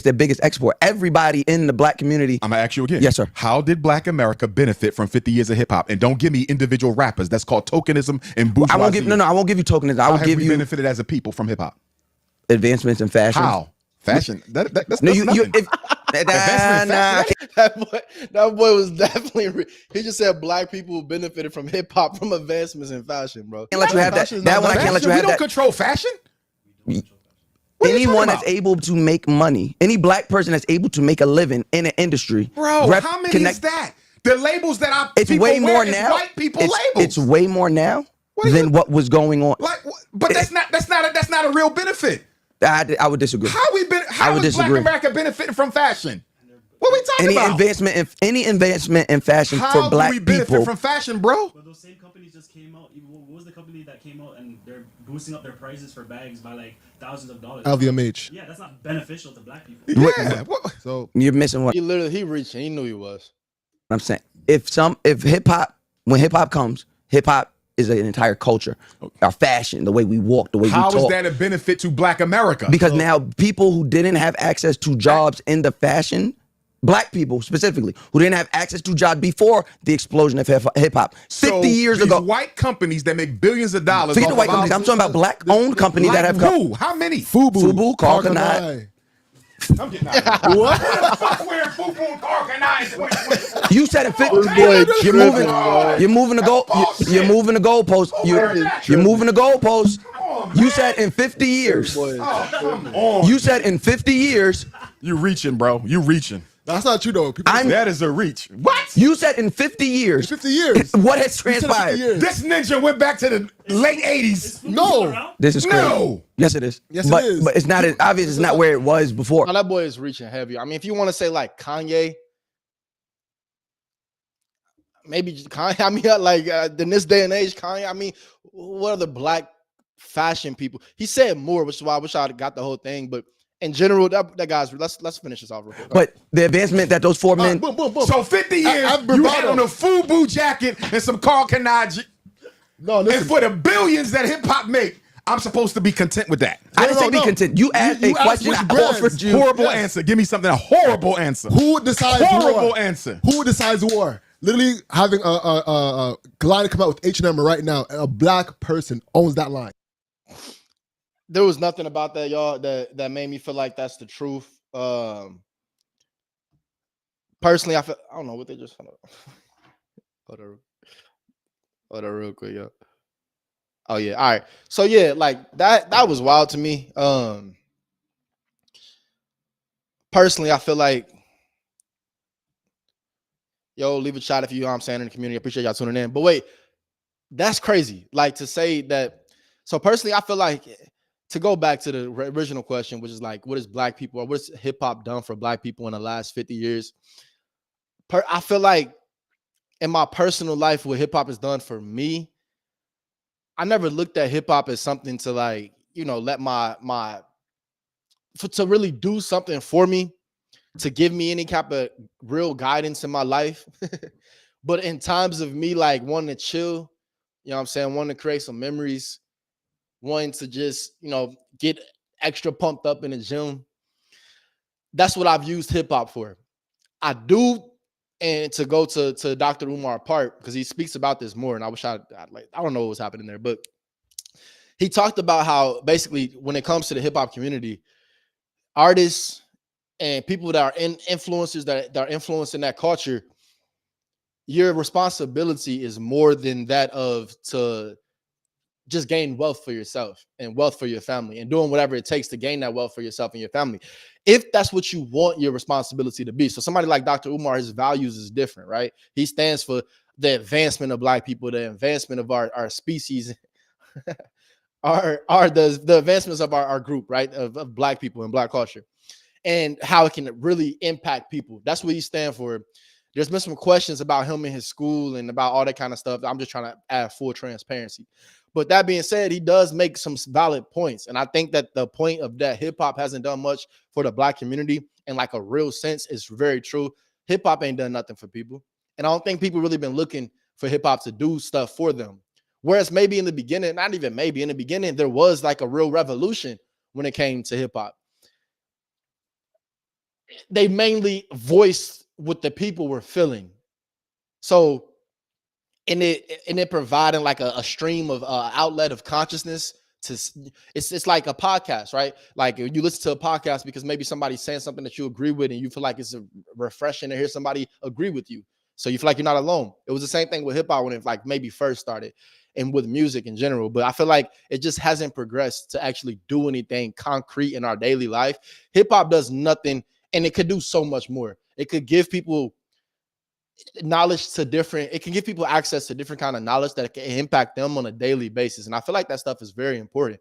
the biggest export. Everybody in the black community. I'm gonna ask you again. Yes, sir. How did Black America benefit from 50 years of hip hop? And don't give me individual rappers. That's called tokenism and bourgeoisie. I won't give you tokenism. I will give you benefited as a people from hip hop. advancements in fashion. How? Fashion? That's No, nothing. That boy was definitely. He just said black people benefited from hip hop from advancements in fashion, bro. Can't let you have that. That one I can't let you have We don't that. control fashion. What are you Anyone talking that's about? able to make money, any black person that's able to make a living in an industry, Bro, how many is that? The labels that It's people way wear more is now. white people It's labels. way more now What are than you- what was going on. Like, but that's not a real benefit. I would disagree. How is Black disagree. America benefiting from fashion? What are we talking Any about? advancement in fashion How for black do we benefit people. from fashion, bro? But those same companies just came out. What was the company that came out and they're boosting up their prices for bags by like thousands of dollars? LVMH. Yeah, that's not beneficial to black people. Yeah. So You're missing what He reaching. He knew he was. I'm saying. If hip hop, when hip hop comes, hip hop is an entire culture. Our fashion, the way we walk, the way we How talk. is that a benefit to Black America? Because now people who didn't have access to jobs in the fashion, black people specifically, who didn't have access to jobs before the explosion of hip hop, 50 years these ago. white companies that make billions of dollars. Forget the off white of companies. our- I'm talking about black-owned companies Like that have who? come. How many? Fubu, Carl Kanai. Kanai. I'm getting out of here. What? Fuck wearing Fubu and Carl Kanai. You said it fit. Boy, You're tripping, moving. bro. You're moving the goal. You're moving the goalpost. You're moving the goalpost. You said in 50 years. Boy, You said in 50 years. You reaching, bro. You reaching. That's not true though. People That is a reach. What? You said in 50 years. 50 years. What has You said 50 transpired? years. This ninja went back to the late 80s. No. This is crazy. No. Yes, it is. Yes, it but, is. But it's not as obvious. It's not where it was before. no, that boy is reaching heavy. I mean, if you want to say like Kanye, maybe just Kanye. I mean, like in this day and age, Kanye. I mean, what are the black fashion people? He said more, which is why I wish I got the whole thing. But in general, that guy's. Let's finish this off real quick. But the advancement that those four men. Boom, boom, boom. So 50 years, I've you had bravado. on a Fubu jacket and some Carl Kanai. No, And listen. for the billions that hip hop make, I'm supposed to be content with that. I didn't say be no. content. You asked a you asked question. which I brands. offered you. Horrible Yes. answer. Give me something. A horrible answer. Who decides Horrible war? answer. Who decides war? Literally having a line come out with H&M right now, and a black person owns that line. There was nothing about that, y'all, that made me feel like that's the truth. Personally, I don't know what they just. Hold on, real quick, yo. Oh yeah, all right. So yeah, like that was wild to me. Personally, I feel like, yo, leave a shot if you know what I'm saying in the community. I appreciate y'all tuning in. But wait, that's crazy. Like to say that. So personally, I feel like to go back to the original question, which is like, what is black people or what's hip hop done for black people in the last 50 years? I feel like in my personal life, what hip hop has done for me, I never looked at hip hop as something to like, you know, let to really do something for me, to give me any type of real guidance in my life. But in times of me like wanting to chill, you know what I'm saying, wanting to create some memories, wanting to just, you know, get extra pumped up in the gym, that's what I've used hip hop for. I do, and to go to Dr. Umar part, because he speaks about this more, and I wish I don't know what was happening there, but he talked about how basically when it comes to the hip hop community, artists and people that are influencers that are influencing that culture, your responsibility is more than that of to just gain wealth for yourself and wealth for your family and doing whatever it takes to gain that wealth for yourself and your family. If that's what you want your responsibility to be. So somebody like Dr. Umar, his values is different, right? He stands for the advancement of black people, the advancement of our species, are the advancements of our group, right? Of Black people and Black culture, and how it can really impact people. That's what he stands for. There's been some questions about him in his school and about all that kind of stuff. I'm just trying to add full transparency. But that being said, he does make some valid points. And I think that the point of that hip hop hasn't done much for the Black community in like a real sense is very true. Hip hop ain't done nothing for people. And I don't think people really been looking for hip hop to do stuff for them. Whereas maybe in the beginning, not even maybe, in the beginning, there was like a real revolution when it came to hip hop. They mainly voiced what the people were feeling. So in it providing like a stream of outlet of consciousness to it's like a podcast, right? Like you listen to a podcast because maybe somebody's saying something that you agree with and you feel like it's refreshing to hear somebody agree with you. So you feel like you're not alone. It was the same thing with hip hop when it like maybe first started and with music in general. But I feel like it just hasn't progressed to actually do anything concrete in our daily life. Hip hop does nothing, and it could do so much more. It could give people knowledge to different, it can give people access to different kind of knowledge that can impact them on a daily basis. And I feel like that stuff is very important.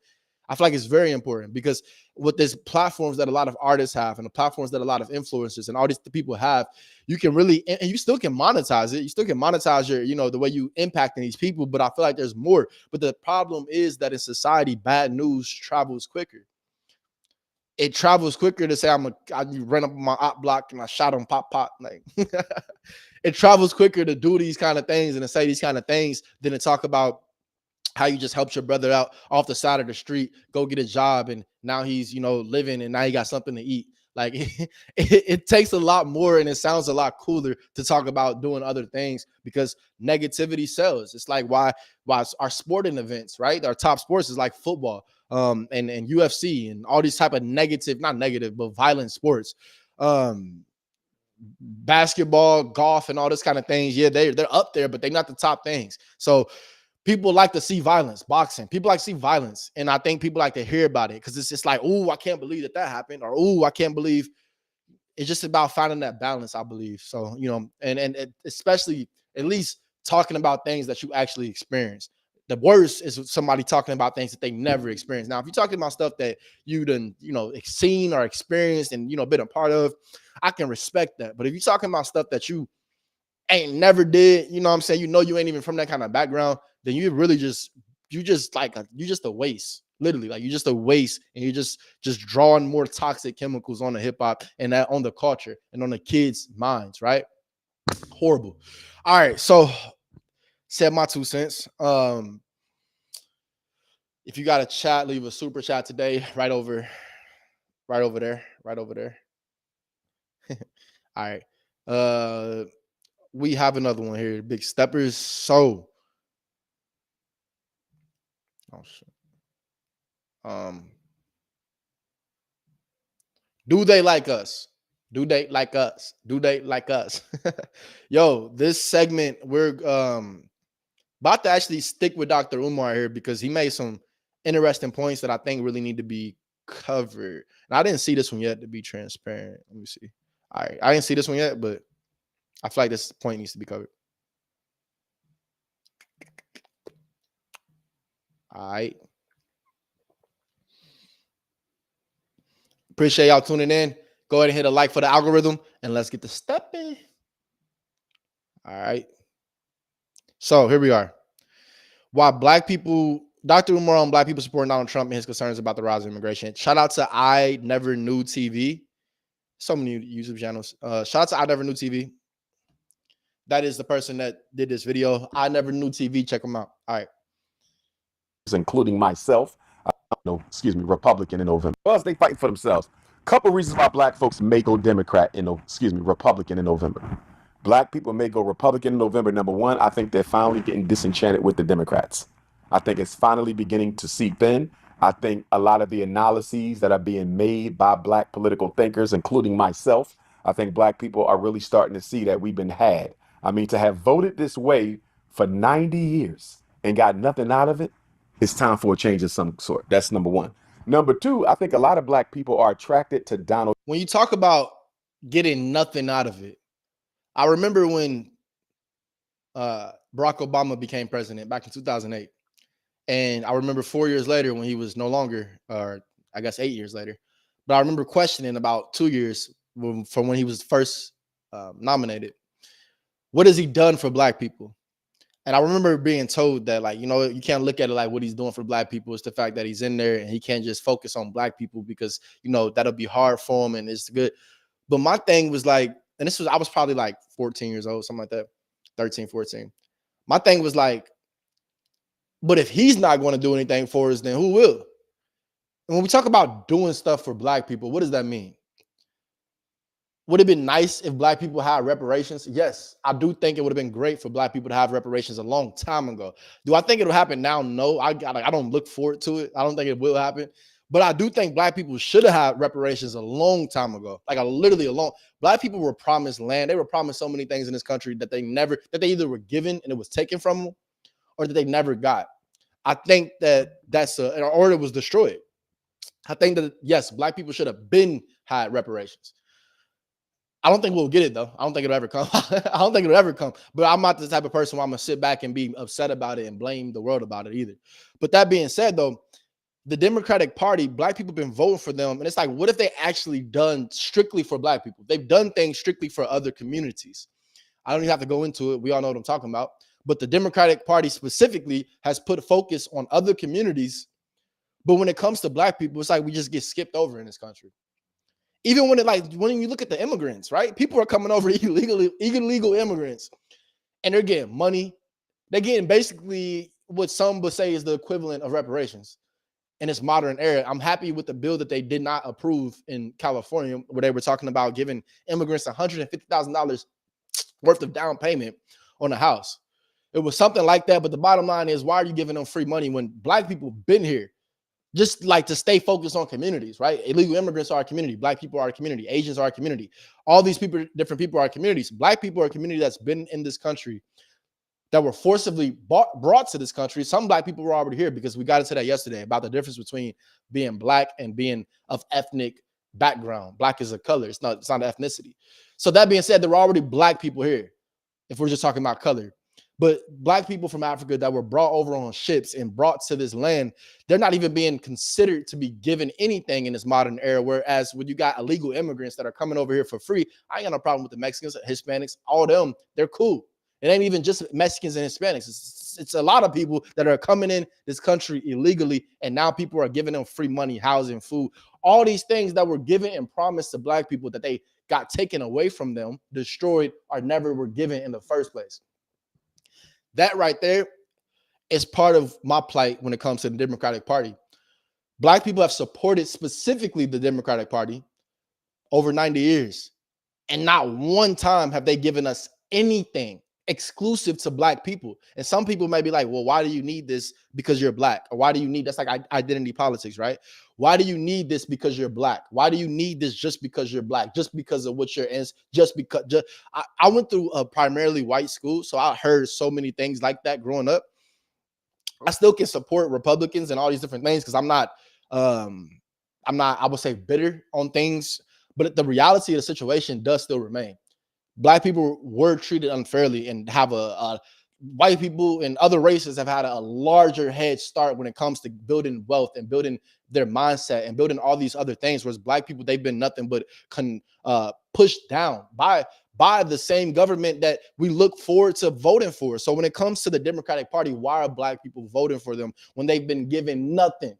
I feel like it's very important because with these platforms that a lot of artists have and the platforms that a lot of influencers and all these people have, you can really, and you still can monetize it. You still can monetize your, you know, the way you impacting these people. But I feel like there's more. But the problem is that in society, bad news travels quicker. It travels quicker to say I ran up on my op block and I shot him pop. Like it travels quicker to do these kind of things and to say these kind of things than to talk about how you just helped your brother out off the side of the street, go get a job, and now he's, you know, living and now he got something to eat. Like it takes a lot more and it sounds a lot cooler to talk about doing other things because negativity sells. It's like why our sporting events, right? Our top sports is like football, and UFC and all these type of negative, not negative, but violent sports. Basketball, golf, and all this kind of things. Yeah, they're up there, but they're not the top things. So people like to see violence, boxing. People like to see violence. And I think people like to hear about it because it's just like, oh, I can't believe that happened. Or, oh, I can't believe. It's just about finding that balance, I believe. So, you know, and especially at least talking about things that you actually experience. The worst is somebody talking about things that they never experienced. Now, if you're talking about stuff that you done, you know, seen or experienced and, you know, been a part of, I can respect that. But if you're talking about stuff that you ain't never did, you know what I'm saying? You know, you ain't even from that kind of background, then you really just a waste. Literally, like you're just a waste, and you're just drawing more toxic chemicals on the hip hop and that on the culture and on the kids' minds, right? Horrible. All right, so said my 2 cents. If you got a chat, leave a super chat today, right over there. All right. We have another one here, Big Steppers. So, oh shit. Do they like us? Do they like us? Do they like us? Yo, this segment, we're about to actually stick with Dr. Umar here because he made some interesting points that I think really need to be covered. And I didn't see this one yet, to be transparent. Let me see. All right, I didn't see this one yet, but I feel like this point needs to be covered. All right. Appreciate y'all tuning in. Go ahead and hit a like for the algorithm, and let's get the stepping. All right. So here we are. Why Black people, Dr. Umar on Black people supporting Donald Trump and his concerns about the rise of immigration. Shout out to I Never Knew TV. So many YouTube channels. Shout out to I Never Knew TV. That is the person that did this video. I Never Knew TV. Check them out. All right. Including myself, Republican in November. Well, they fighting for themselves. Couple reasons why Black folks may go Republican in November. Black people may go Republican in November. Number one, I think they're finally getting disenchanted with the Democrats. I think it's finally beginning to seep in. I think a lot of the analyses that are being made by Black political thinkers, including myself, I think Black people are really starting to see that we've been had. I mean, to have voted this way for 90 years and got nothing out of it, it's time for a change of some sort. That's number one. Number two, I think a lot of Black people are attracted to Donald. When you talk about getting nothing out of it, I remember when Barack Obama became president back in 2008, And I remember 4 years later when he was no longer, or I guess 8 years later, but I remember questioning about 2 years from when he was first nominated. What has he done for black people? And I remember being told that, like, you can't look at it like what he's doing for black people. It's the fact that he's in there and he can't just focus on black people because, that'll be hard for him and it's good. But my thing was like, and I was probably like 14 years old, something like that, 13, 14. My thing was like, but if he's not going to do anything for us, then who will? And when we talk about doing stuff for black people, what does that mean? Would it have been nice if black people had reparations? Yes, I do think it would have been great for black people to have reparations a long time ago. Do I think it'll happen now? No, I don't look forward to it. I don't think it will happen. But I do think black people should have had reparations a long time ago. Literally a long. Black people were promised land. They were promised so many things in this country that they either were given and it was taken from them, or that they never got. I think or it was destroyed. I think that, yes, black people should have had reparations. I don't think we'll get it, though. I don't think it'll ever come. I don't think it'll ever come. But I'm not the type of person where I'm going to sit back and be upset about it and blame the world about it either. But that being said, though, the Democratic Party, black people have been voting for them. And it's like, what if they actually done strictly for black people? They've done things strictly for other communities. I don't even have to go into it. We all know what I'm talking about. But the Democratic Party specifically has put a focus on other communities. But when it comes to black people, it's like we just get skipped over in this country. Even when you look at the immigrants, right? People are coming over illegal immigrants, and they're getting money. They're getting basically what some would say is the equivalent of reparations in this modern era. I'm happy with the bill that they did not approve in California, where they were talking about giving immigrants $150,000 worth of down payment on a house. It was something like that. But the bottom line is, why are you giving them free money when black people been here? Just like to stay focused on communities, right? Illegal immigrants are a community. Black people are a community. Asians are a community. All these people, different people are communities. Black people are a community that's been in this country, that were forcibly brought to this country. Some black people were already here, because we got into that yesterday about the difference between being black and being of ethnic background. Black is a color. It's not an ethnicity. So that being said, there were already black people here, if we're just talking about color. But black people from Africa that were brought over on ships and brought to this land, they're not even being considered to be given anything in this modern era. Whereas when you got illegal immigrants that are coming over here for free, I ain't got no problem with the Mexicans, Hispanics, all of them. They're cool. It ain't even just Mexicans and Hispanics. It's a lot of people that are coming in this country illegally, and now people are giving them free money, housing, food, all these things that were given and promised to black people that they got taken away from them, destroyed, or never were given in the first place. That right there is part of my plight when it comes to the Democratic Party. Black people have supported specifically the Democratic Party over 90 years. And not one time have they given us anything exclusive to black people. And some people may be like, well, why do you need this because you're black? Or why do you need, that's like identity politics, right? Why do you need this because you're black? Why do you need this just because you're black? Just because of what you're in? I went through a primarily white school, so I heard so many things like that growing up. I still can support Republicans and all these different things because I'm not, I would say, bitter on things, but the reality of the situation does still remain. Black people were treated unfairly, and have white people and other races have had a larger head start when it comes to building wealth and building their mindset and building all these other things. Whereas black people, they've been nothing but pushed down by the same government that we look forward to voting for. So when it comes to the Democratic Party, why are black people voting for them when they've been given nothing?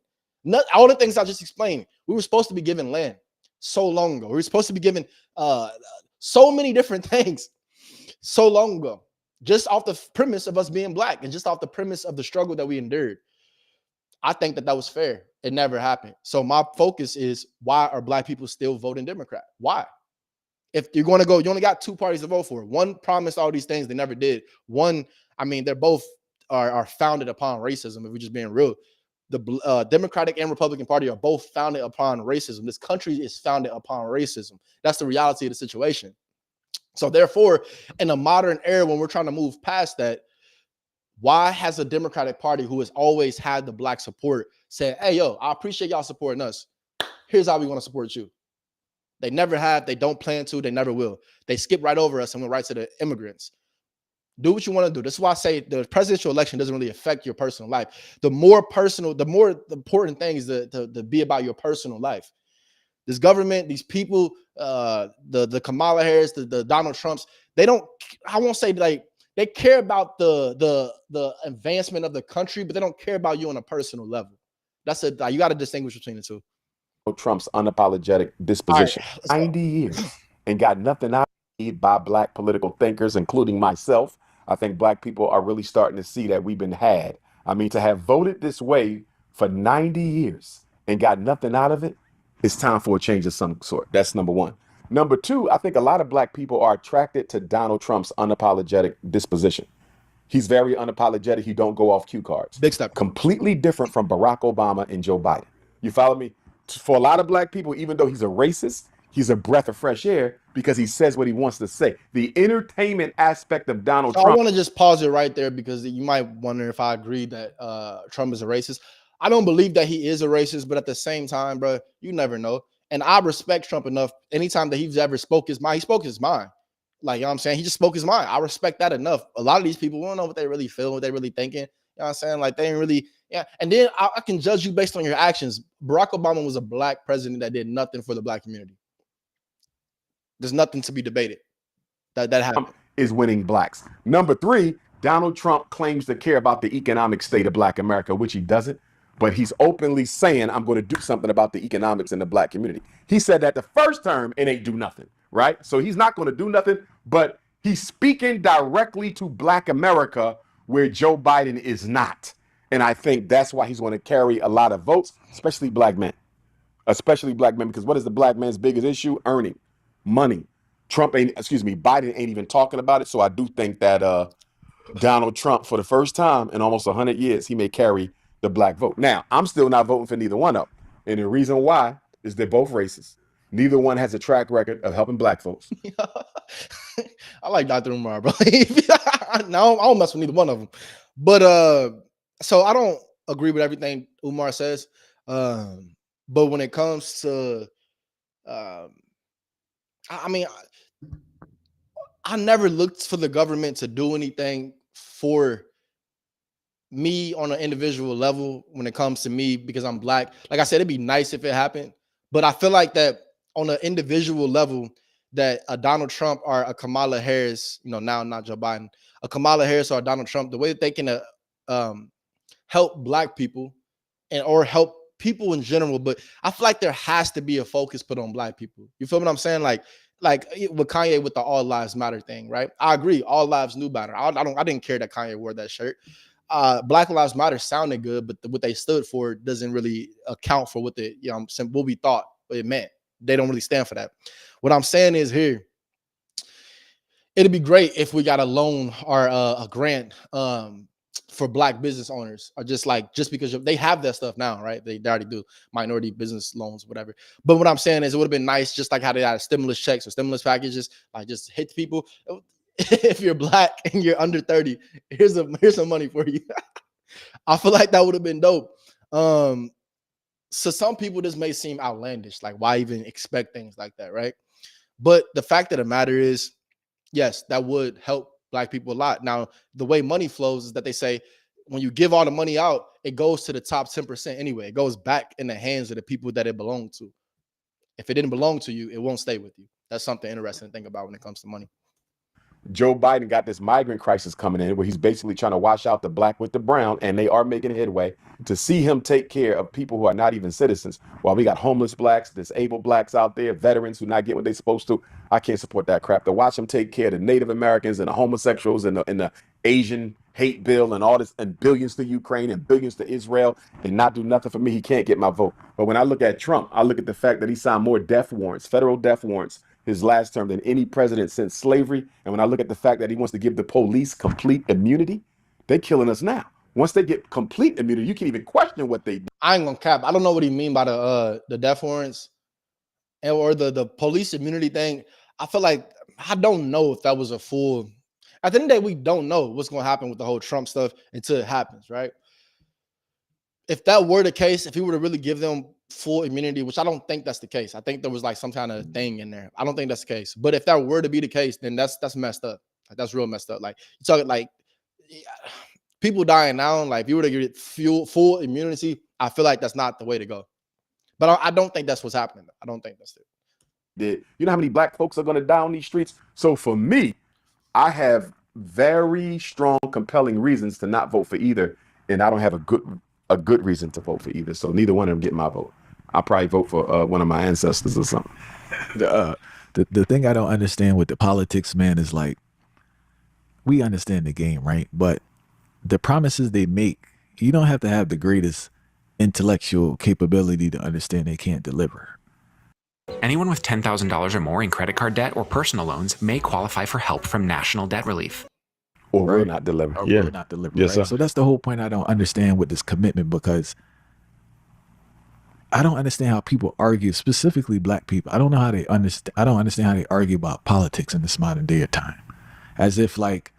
All the things I just explained. We were supposed to be given land so long ago. We were supposed to be given so many different things so long ago, just off the premise of us being black and just off the premise of the struggle that we endured. I think that was fair. It never happened. So my focus is, why are black people still voting Democrat? Why? If you're going to go, you only got two parties to vote for. One promised all these things, they never did. One, I mean, they're both are founded upon racism, if we're just being real. The Democratic and Republican Party are both founded upon racism. This country is founded upon racism. That's the reality of the situation. So therefore, in a modern era, when we're trying to move past that, why has a Democratic Party who has always had the black support said, hey, yo, I appreciate y'all supporting us. Here's how we want to support you. They never have. They don't plan to. They never will. They skip right over us and went right to the immigrants. Do what you want to do. This is why I say the presidential election doesn't really affect your personal life. The more important thing is to be about your personal life. This government, these people, the Kamala Harris, the Donald Trumps, they don't. I won't say like they care about the advancement of the country, but they don't care about you on a personal level. That's you got to distinguish between the two. Trump's unapologetic disposition. 90 years and got nothing out of it by black political thinkers, including myself. I think black people are really starting to see that we've been had. I mean, to have voted this way for 90 years and got nothing out of it, it's time for a change of some sort. That's number one. Number two, I think a lot of black people are attracted to Donald Trump's unapologetic disposition. He's very unapologetic. He don't go off cue cards. Big step. Completely different from Barack Obama and Joe Biden. You follow me? For a lot of black people, even though he's a racist, he's a breath of fresh air because he says what he wants to say. The entertainment aspect of Donald Trump. I want to just pause it right there because you might wonder if I agree that Trump is a racist. I don't believe that he is a racist, but at the same time, bro, you never know. And I respect Trump enough. Anytime that he's ever spoke his mind, he spoke his mind. Like, you know what I'm saying? He just spoke his mind. I respect that enough. A lot of these people, we don't know what they really feel, what they really thinking. You know what I'm saying? Like, they ain't really, yeah. And then I can judge you based on your actions. Barack Obama was a black president that did nothing for the black community. There's nothing to be debated. That happened. Is winning blacks. Number three, Donald Trump claims to care about the economic state of black America, which he doesn't. But he's openly saying, I'm going to do something about the economics in the black community. He said that the first term, it ain't do nothing, right? So he's not going to do nothing, but he's speaking directly to black America where Joe Biden is not. And I think that's why he's going to carry a lot of votes, especially black men. Especially black men, because what is the black man's biggest issue? Earning money. Biden ain't even talking about it. So I do think that Donald Trump, for the first time in almost 100 years, he may carry the black vote. Now, I'm still not voting for neither one of them. And the reason why is they're both racist. Neither one has a track record of helping black folks. I like Dr. Umar, bro. No, I don't mess with neither one of them. But so I don't agree with everything Umar says. But when it comes to I mean, I never looked for the government to do anything for me on an individual level when it comes to me because I'm black. Like I said, it'd be nice if it happened, but I feel like that on an individual level that a Donald Trump or a Kamala Harris, now not Joe Biden, a Kamala Harris or a Donald Trump, the way that they can help black people or help people in general, but I feel like there has to be a focus put on black people. You feel what I'm saying? Like with Kanye with the All Lives Matter thing, right? I agree, all lives do matter. I didn't care that Kanye wore that shirt. Black Lives Matter sounded good, but what they stood for doesn't really account for what what we thought it meant. They don't really stand for that. What I'm saying is here, it'd be great if we got a loan or a grant for black business owners, or just because they have that stuff now, right? They already do minority business loans, whatever. But what I'm saying is it would have been nice, just like how they had stimulus checks or stimulus packages, like just hit people. If you're black and you're under 30, here's some money for you. I feel like that would have been dope. So some people, this may seem outlandish, like why even expect things like that, right? But the fact of the matter is, yes, that would help black people a lot. Now, the way money flows is that they say when you give all the money out, it goes to the top 10% anyway. It goes back in the hands of the people that it belonged to. If it didn't belong to you, it won't stay with you. That's something interesting to think about when it comes to money. Joe Biden got this migrant crisis coming in where he's basically trying to wash out the black with the brown, and they are making headway. To see him take care of people who are not even citizens, while we got homeless blacks, disabled blacks out there, veterans who not get what they're supposed to, I can't support that crap. To watch him take care of the Native Americans and the homosexuals and the Asian hate bill and all this, and billions to Ukraine and billions to Israel, and not do nothing for me, he can't get my vote. But when I look at Trump, I look at the fact that he signed more death warrants, federal death warrants, his last term than any president since slavery. And when I look at the fact that he wants to give the police complete immunity, they're killing us now. Once they get complete immunity, you can't even question what they do. I ain't gonna cap. I don't know what he mean by the death warrants or the police immunity thing. I feel like I don't know if that was a full. At the end of the day, we don't know what's gonna happen with the whole Trump stuff until it happens, right? If that were the case, if he were to really give them full immunity, which I don't think that's the case. I think there was like some kind of thing in there. I don't think that's the case. But if that were to be the case, then that's messed up. Like that's real messed up. Like you talking like people dying now. Like if you were to get full immunity, I feel like that's not the way to go. But I don't think that's what's happening. I don't think that's it. You know how many black folks are going to die on these streets? So for me, I have very strong, compelling reasons to not vote for either, and I don't have a good reason to vote for either. So neither one of them get my vote. I'll probably vote for one of my ancestors or something. The thing I don't understand with the politics, man, is like, we understand the game, right? But the promises they make, you don't have to have the greatest intellectual capability to understand they can't deliver. Anyone with $10,000 or more in credit card debt or personal loans may qualify for help from National Debt Relief. Or will not deliver. Or Yeah. will not deliver, Yes, right? sir. So that's the whole point I don't understand with this commitment, because I don't understand how people argue, specifically black people. I don't know how they understand. I don't understand how they argue about politics in this modern day of time, as if like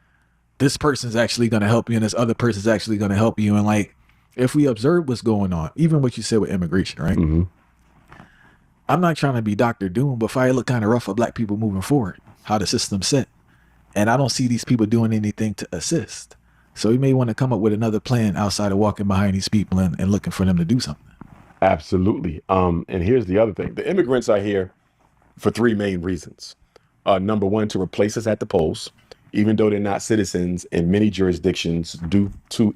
this person's actually going to help you and this other person's actually going to help you. And like, if we observe what's going on, even what you said with immigration, right? Mm-hmm. I'm not trying to be Dr. Doom, but fire look kind of rough for black people moving forward, how the system's set. And I don't see these people doing anything to assist. So we may want to come up with another plan outside of walking behind these people and looking for them to do something. Absolutely. And here's the other thing. The immigrants are here for three main reasons. Number one, to replace us at the polls, even though they're not citizens in many jurisdictions due to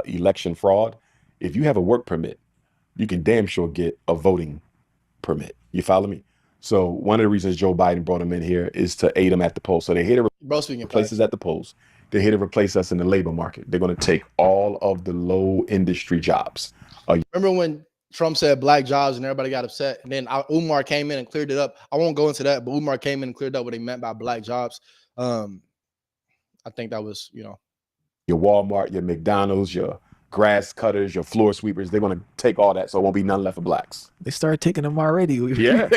election fraud. If you have a work permit, you can damn sure get a voting permit. You follow me? So one of the reasons Joe Biden brought them in here is to aid them at the polls. So they're here to replace us at the polls. They're here to replace us in the labor market. They're going to take all of the low industry jobs. Remember when Trump said black jobs and everybody got upset? And then Umar came in and cleared it up. I won't go into that, but Umar came in and cleared up what he meant by black jobs. I think that was, your Walmart, your McDonald's, your grass cutters, your floor sweepers. They're going to take all that, so it won't be none left for blacks. They started taking them already. Yeah.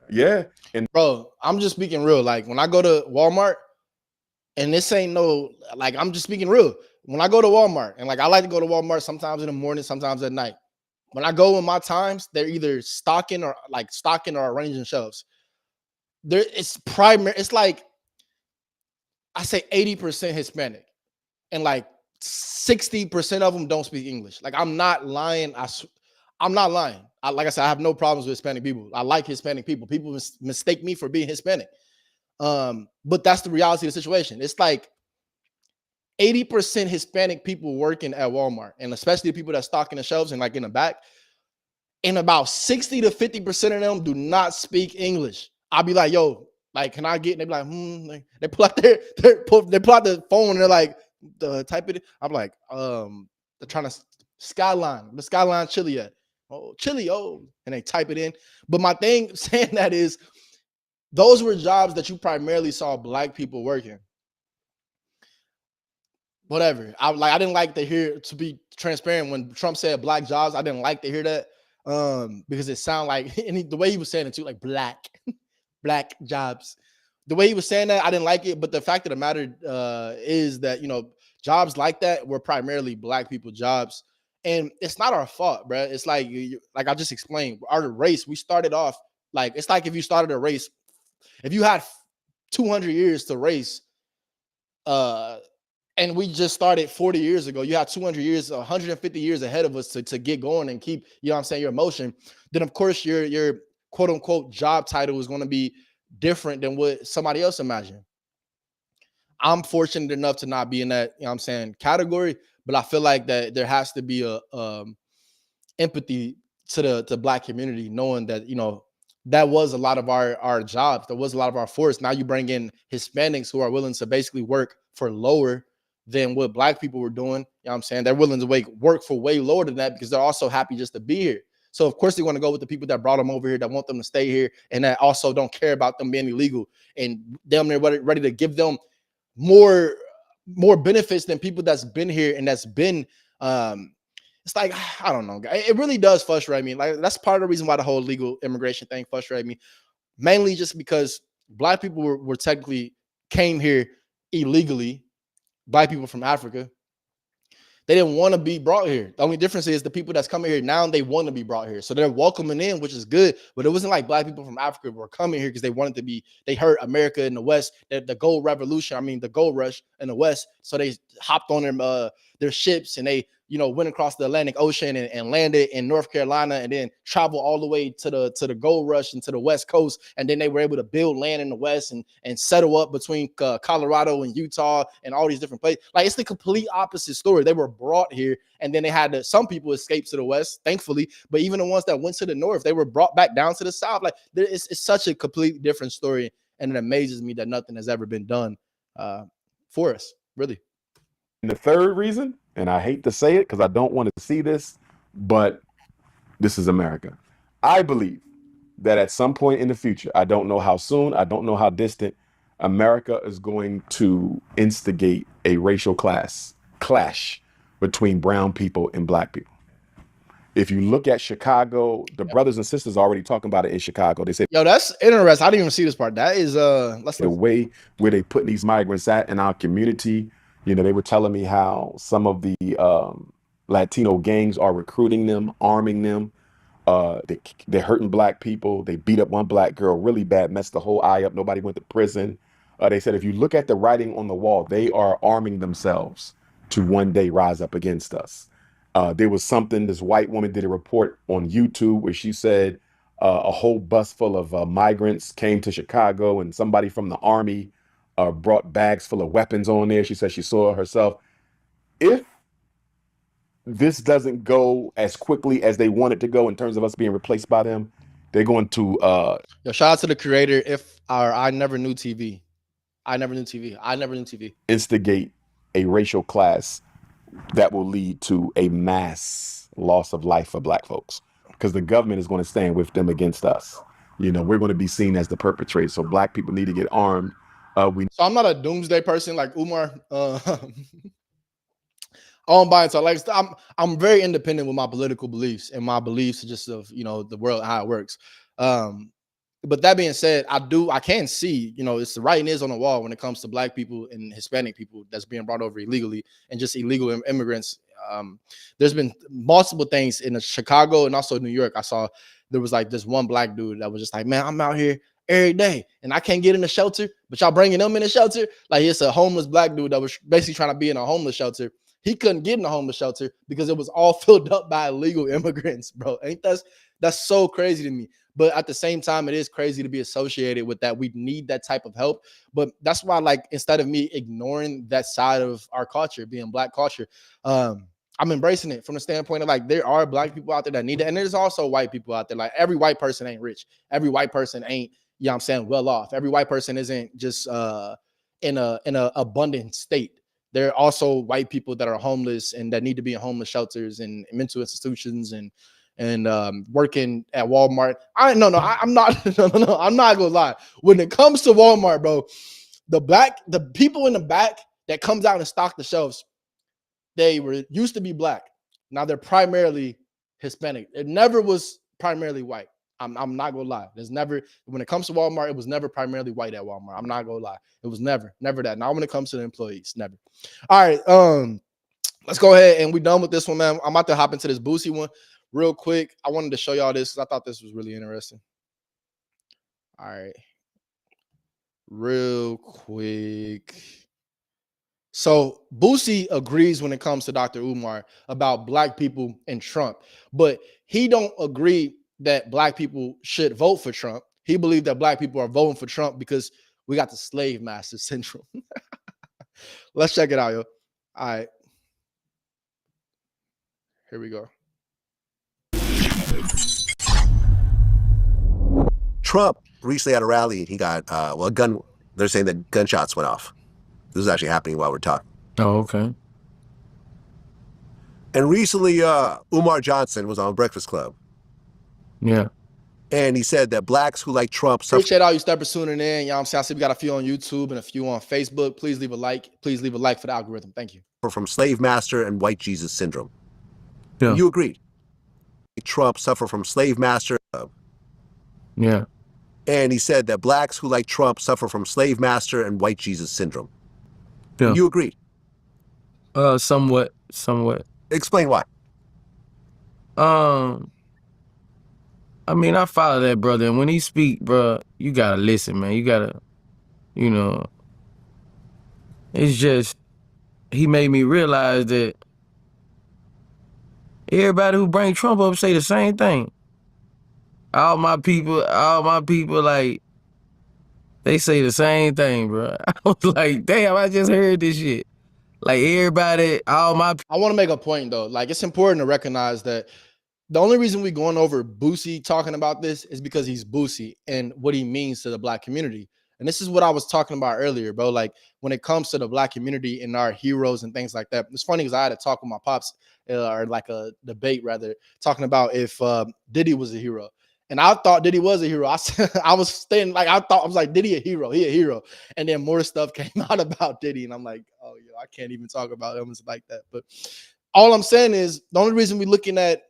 Yeah. And bro, I'm just speaking real. Like when I go to Walmart, and this ain't no, like, I'm just speaking real. When I go to Walmart, and like I like to go to Walmart sometimes in the morning, sometimes at night. When I go in my times, they're either stocking or arranging shelves. It's like I say 80% Hispanic, and like 60% of them don't speak English. Like I'm not lying. I'm not lying. Like I said, I have no problems with Hispanic people. I like Hispanic people. People mistake me for being Hispanic. But that's the reality of the situation. It's like 80% Hispanic people working at Walmart, and especially the people that stocking the shelves and like in the back. And about 60 to 50% of them do not speak English. I'll be like, yo, like, can I get? And they be like, like, they pull out they pull out the phone and they're like, type it. I'm like, they're trying to the Skyline chili at. Oh, chili, and they type it in. But my thing saying that is, those were jobs that you primarily saw black people working. Whatever. I didn't like to hear, to be transparent, when Trump said black jobs, I didn't like to hear that. Because it sounded like, and the way he was saying it too, like black jobs. The way he was saying that, I didn't like it. But the fact of the matter is that, jobs like that were primarily black people jobs. And it's not our fault, bro. It's like I just explained, our race, we started off, like, it's like if you started a race, if you had 200 years to race, and we just started 40 years ago, you had 200 years, 150 years ahead of us to get going and keep, your motion, then of course your quote unquote job title is going to be different than what somebody else imagined. I'm fortunate enough to not be in that, category, but I feel like that there has to be a empathy to the black community, knowing that, that was a lot of our jobs. That was a lot of our force. Now you bring in Hispanics who are willing to basically work for lower than what black people were doing. They're willing to work for way lower than that because they're also happy just to be here. So of course they want to go with the people that brought them over here, that want them to stay here, and that also don't care about them being illegal, and them they're ready to give them more benefits than people that's been here and that's been it's like, I don't know, it really does frustrate me. Like, that's part of the reason why the whole legal immigration thing frustrated me, mainly just because black people were technically came here illegally. Black people from Africa, They didn't want to be brought here. The only difference is the people that's coming here now, they want to be brought here. So they're welcoming in, which is good. But it wasn't like black people from Africa were coming here because they wanted to be, they heard America in the West, the gold revolution, the gold rush in the West. So they hopped on their ships and they, went across the Atlantic Ocean and landed in North Carolina and then traveled all the way to the gold rush and to the West Coast. And then they were able to build land in the West and settle up between Colorado and Utah and all these different places. Like, it's the complete opposite story. They were brought here and then they had some people escape to the West, thankfully. But even the ones that went to the North, they were brought back down to the South. Like, it's such a completely different story. And it amazes me that nothing has ever been done for us, really. And the third reason, and I hate to say it because I don't want to see this, but this is America. I believe that at some point in the future, I don't know how soon, I don't know how distant, America is going to instigate a racial clash between brown people and black people. If you look at Chicago, the brothers and sisters are already talking about it in Chicago. They say, yo, that's interesting. I didn't even see this part. That is the way where they put these migrants at in our community. They were telling me how some of the Latino gangs are recruiting them, arming them. They're hurting black people. They beat up one black girl really bad, messed the whole eye up. Nobody went to prison. They said, if you look at the writing on the wall, they are arming themselves to one day rise up against us. There was something, this white woman did a report on YouTube where she said a whole bus full of migrants came to Chicago and somebody from the army brought bags full of weapons on there. She said she saw herself. If this doesn't go as quickly as they want it to go in terms of us being replaced by them, they're going to yo, shout out to the creator. I never knew TV. I never knew TV. Instigate a racial class that will lead to a mass loss of life for black folks, because the government is going to stand with them against us. We're going to be seen as the perpetrators. So black people need to get armed. So I'm not a doomsday person like Umar. I don't buy into like I'm very independent with my political beliefs, and my beliefs just of the world, how it works. But that being said, I can see, it's the writing is on the wall when it comes to black people and Hispanic people that's being brought over illegally and just illegal immigrants. There's been multiple things in Chicago and also New York. I saw there was like this one black dude that was just like, man, I'm out here every day and I can't get in the shelter, but y'all bringing them in the shelter. Like, it's a homeless black dude that was basically trying to be in a homeless shelter. He couldn't get in the homeless shelter because it was all filled up by illegal immigrants, bro. Ain't that's so crazy to me. But at the same time, it is crazy to be associated with that. We need that type of help. But that's why, like, instead of me ignoring that side of our culture, being black culture, I'm embracing it from the standpoint of like, there are black people out there that need it. And there's also white people out there. Like, every white person ain't rich. Every white person ain't, well off. Every white person isn't just in a abundant state. There are also white people that are homeless and that need to be in homeless shelters and mental institutions and working at Walmart. I'm not I'm not gonna lie. When it comes to Walmart, bro, the people in the back that comes out and stock the shelves, they were used to be black. Now they're primarily Hispanic. It never was primarily white. I'm not gonna lie. There's never, when it comes to Walmart, it was never primarily white at Walmart. I'm not gonna lie. It was never that. Now when it comes to the employees, never. All right, let's go ahead and we're done with this one, man. I'm about to hop into this Boosie one real quick. I wanted to show y'all this because I thought this was really interesting. All right, real quick. So Boosie agrees when it comes to Dr. Umar about black people and Trump, but he don't agree that black people should vote for Trump. He believed that black people are voting for Trump because we got the slave master syndrome. Let's check it out, yo. All right. Here we go. Trump recently had a rally and he got, a gun. They're saying that gunshots went off. This is actually happening while we're talking. Oh, okay. And recently, Umar Johnson was on Breakfast Club. Yeah. And he said that blacks who like Trump appreciate all you steppers tuning in. You know what I'm saying? I see we got a few on YouTube and a few on Facebook. Please leave a like. Please leave a like for the algorithm. Thank you. From slave master and white Jesus syndrome. Yeah. You agreed. Trump suffer from slave master. Yeah. And he said that blacks who like Trump suffer from slave master and white Jesus syndrome. Yeah. You agreed. Somewhat. somewhat. Explain why. I mean, I follow that brother, and when he speak, bro, you gotta listen, man. You gotta, you know, it's just, he made me realize that everybody who bring Trump up say the same thing. All my people, like, they say the same thing, bro. I was like, damn, I just heard this shit. Like, everybody, all my... I want to make a point, though. Like, it's important to recognize that the only reason we going over Boosie talking about this is because he's Boosie and what he means to the black community. And this is what I was talking about earlier, bro. Like, when it comes to the black community and our heroes and things like that. It's funny because I had a talk with my pops, or like a debate rather, talking about if Diddy was a hero. And I thought Diddy was a hero. I was staying like, I was like, Diddy a hero? He a hero. And then more stuff came out about Diddy. And I'm like, oh, I can't even talk about him like that. But all I'm saying is the only reason we're looking at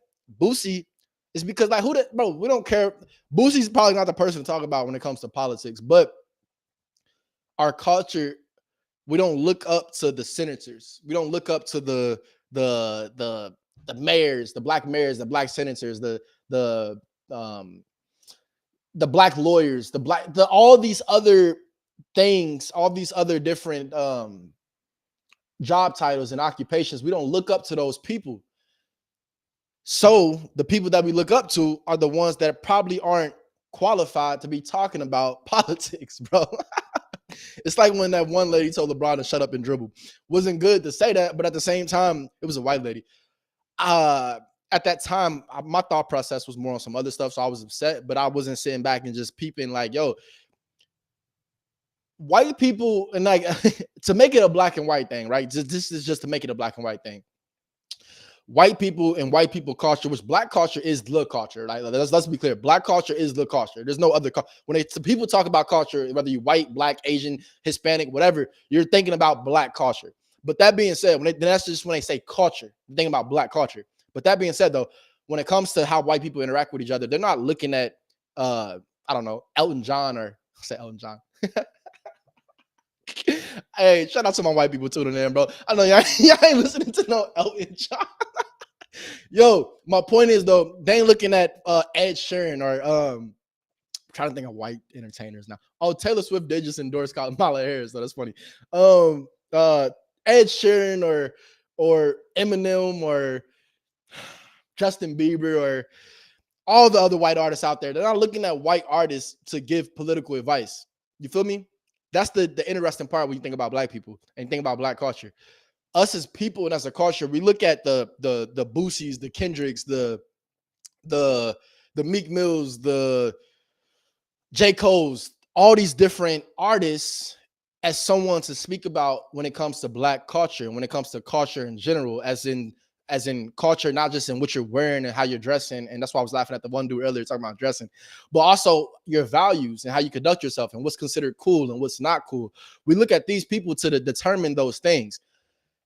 Boosie is because, like, bro, we don't care. Boosie's probably not the person to talk about when it comes to politics, but our culture, we don't look up to the senators. We don't look up to the mayors, the black mayors, the black senators, the black lawyers, all these other things, all these other different job titles and occupations. We don't look up to those people. So the people that we look up to are the ones that probably aren't qualified to be talking about politics, bro. It's like when that one lady told LeBron to shut up and dribble. Wasn't good to say that, but at the same time, it was a white lady. At that time, my thought process was more on some other stuff, so I was upset, but I wasn't sitting back and just peeping like, yo, white people, and like, to make it a black and white thing, right? This is just to make it a black and white thing. White people and white people culture, which black culture is the culture. Right? Let's be clear. Black culture is the culture. There's no other culture. When people talk about culture, whether you white, black, Asian, Hispanic, whatever, you're thinking about black culture. But that being said, that's just when they say culture, thinking about black culture. But that being said, though, when it comes to how white people interact with each other, they're not looking at, I don't know, Elton John or say Elton John. Hey, shout out to my white people tuning in, bro. I know y'all ain't listening to no Elton John. Yo, my point is, though, they ain't looking at Ed Sheeran or I'm trying to think of white entertainers now. Oh, Taylor Swift did just endorse Kamala Harris, so that's funny. Ed Sheeran or Eminem or Justin Bieber or all the other white artists out there. They're not looking at white artists to give political advice. You feel me? That's the interesting part when you think about black people and think about black culture. Us as people and as a culture, we look at the Boosies, the Kendricks, the Meek Mills, the J. Cole's, all these different artists as someone to speak about when it comes to black culture, when it comes to culture in general, as in culture, not just in what you're wearing and how you're dressing. And that's why I was laughing at the one dude earlier talking about dressing, but also your values and how you conduct yourself and what's considered cool and what's not cool. We look at these people to determine those things.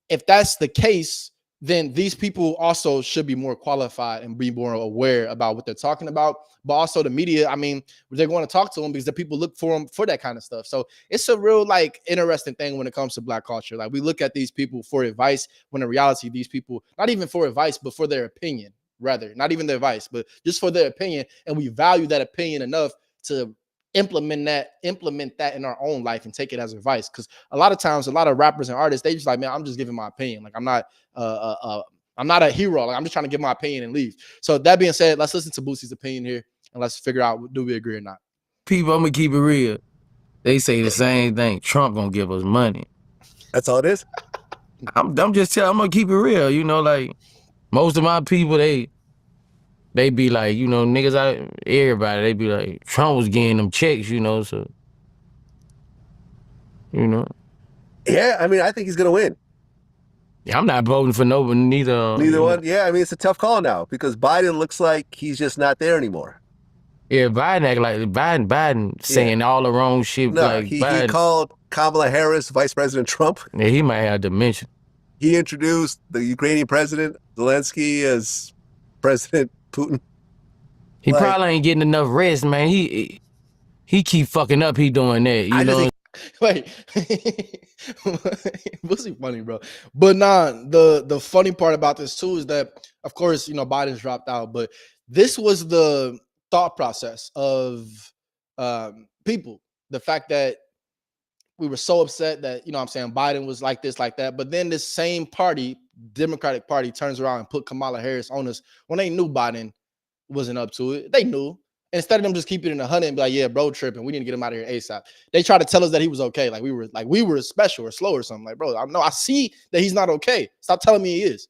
If that's the case, then these people also should be more qualified and be more aware about what they're talking about. But also the media, I mean, they're going to talk to them because the people look for them for that kind of stuff. So it's a real interesting thing when it comes to black culture. Like, we look at these people for advice when in reality, these people, not even for advice, but for their opinion, rather, not even their advice, but just for their opinion. And we value that opinion enough to implement that in our own life and take it as advice. Because a lot of times, a lot of rappers and artists, they just like, man, I'm just giving my opinion. Like, I'm not a hero. Like, I'm just trying to give my opinion and leave. So that being said, let's listen to Boosie's opinion here and let's figure out, do we agree or not? People, I'm gonna keep it real. They say the same thing. Trump gonna give us money. That's all it is. I'm just telling. I'm gonna keep it real. You know, like, most of my people, they be like, you know, niggas, everybody, they be like, Trump was getting them checks, you know, so, you know. Yeah, I mean, I think he's gonna win. Yeah, I'm not voting for neither one. Yeah, I mean, it's a tough call now because Biden looks like he's just not there anymore. Yeah, Biden act like Biden saying all the wrong shit. No, like he called Kamala Harris Vice President Trump. Yeah, he might have dementia. He introduced the Ukrainian president, Zelensky, as President Putin. He probably ain't getting enough rest, man. He keep fucking up. He doing that. You know. Wait, Boosie funny, bro. But nah, the funny part about this too is that, of course, Biden's dropped out, but this was the thought process of people. The fact that we were so upset that I'm saying Biden was like this, like that, but then this same party, Democratic Party, turns around and put Kamala Harris on us when they knew Biden wasn't up to it. They knew. Instead of them just keeping it in 100 and be like, yeah, bro, tripping. We need to get him out of here ASAP. They tried to tell us that he was okay. Like we were special or slow or something. Like, bro, I see that he's not okay. Stop telling me he is.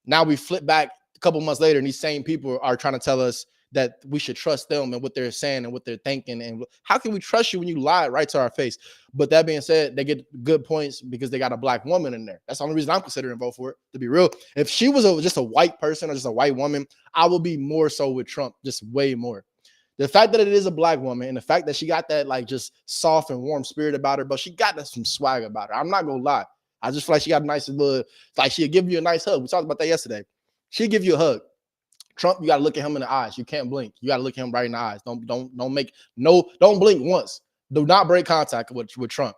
Now we flip back a couple months later, and these same people are trying to tell us that we should trust them and what they're saying and what they're thinking. And how can we trust you when you lie right to our face? But that being said, they get good points because they got a black woman in there. That's the only reason I'm considering vote for it, to be real. If she was just a white person or just a white woman, I would be more so with Trump, just way more. The fact that it is a black woman and the fact that she got that like just soft and warm spirit about her, but she got some swag about her. I'm not gonna lie. I just feel like she got a nice little, like she'll give you a nice hug. We talked about that yesterday. She'll give you a hug. Trump, you gotta look at him in the eyes. You can't blink. You gotta look at him right in the eyes. Don't blink once. Do not break contact with Trump.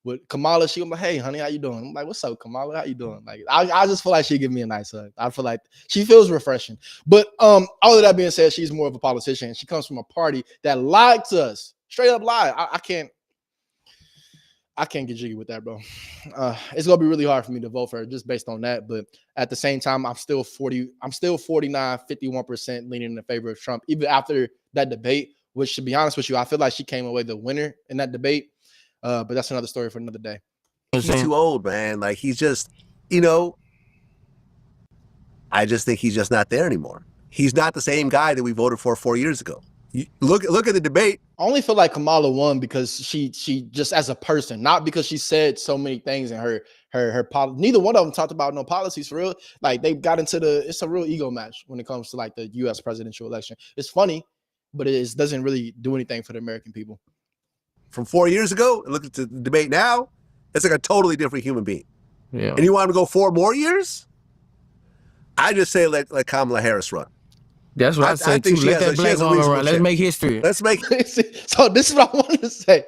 With Kamala, she was like, hey, honey, how you doing? I'm like, what's up, Kamala? How you doing? Like, I just feel like she'd give me a nice hug. I feel like she feels refreshing. But all of that being said, she's more of a politician. She comes from a party that lied to us. Straight up lie. I can't get jiggy with that, bro. It's gonna be really hard for me to vote for her just based on that. But at the same time, I'm still 49, 51% leaning in favor of Trump, even after that debate, which, to be honest with you, I feel like she came away the winner in that debate. But that's another story for another day. He's too old, man. Like he's just, I just think he's just not there anymore. He's not the same guy that we voted for 4 years ago. Look at the debate. I only feel like Kamala won because she just as a person, not because she said so many things in her neither one of them talked about no policies for real. Like they got into it's a real ego match when it comes to like the US presidential election. It's funny, but it doesn't really do anything for the American people. From 4 years ago, and look at the debate now, it's like a totally different human being. Yeah. And you want him to go 4 more years? I just say let Kamala Harris run. That's what I said too. Let that black woman run. Let's make history. Let's make. So this is what I wanted to say.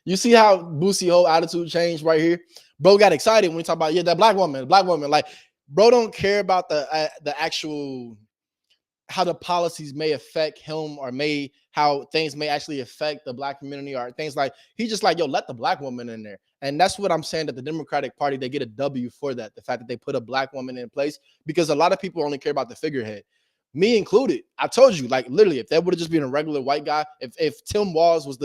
You see how Boosie whole attitude changed right here? Bro got excited when we talk about that black woman. Like, bro don't care about the actual how the policies may affect him or how things may actually affect the black community or things like. He just like, let the black woman in there. And that's what I'm saying, that the Democratic Party, they get a W for that. The fact that they put a black woman in place, because a lot of people only care about the figurehead, me included. I told you, like literally, if that would have just been a regular white guy, if Tim Walz was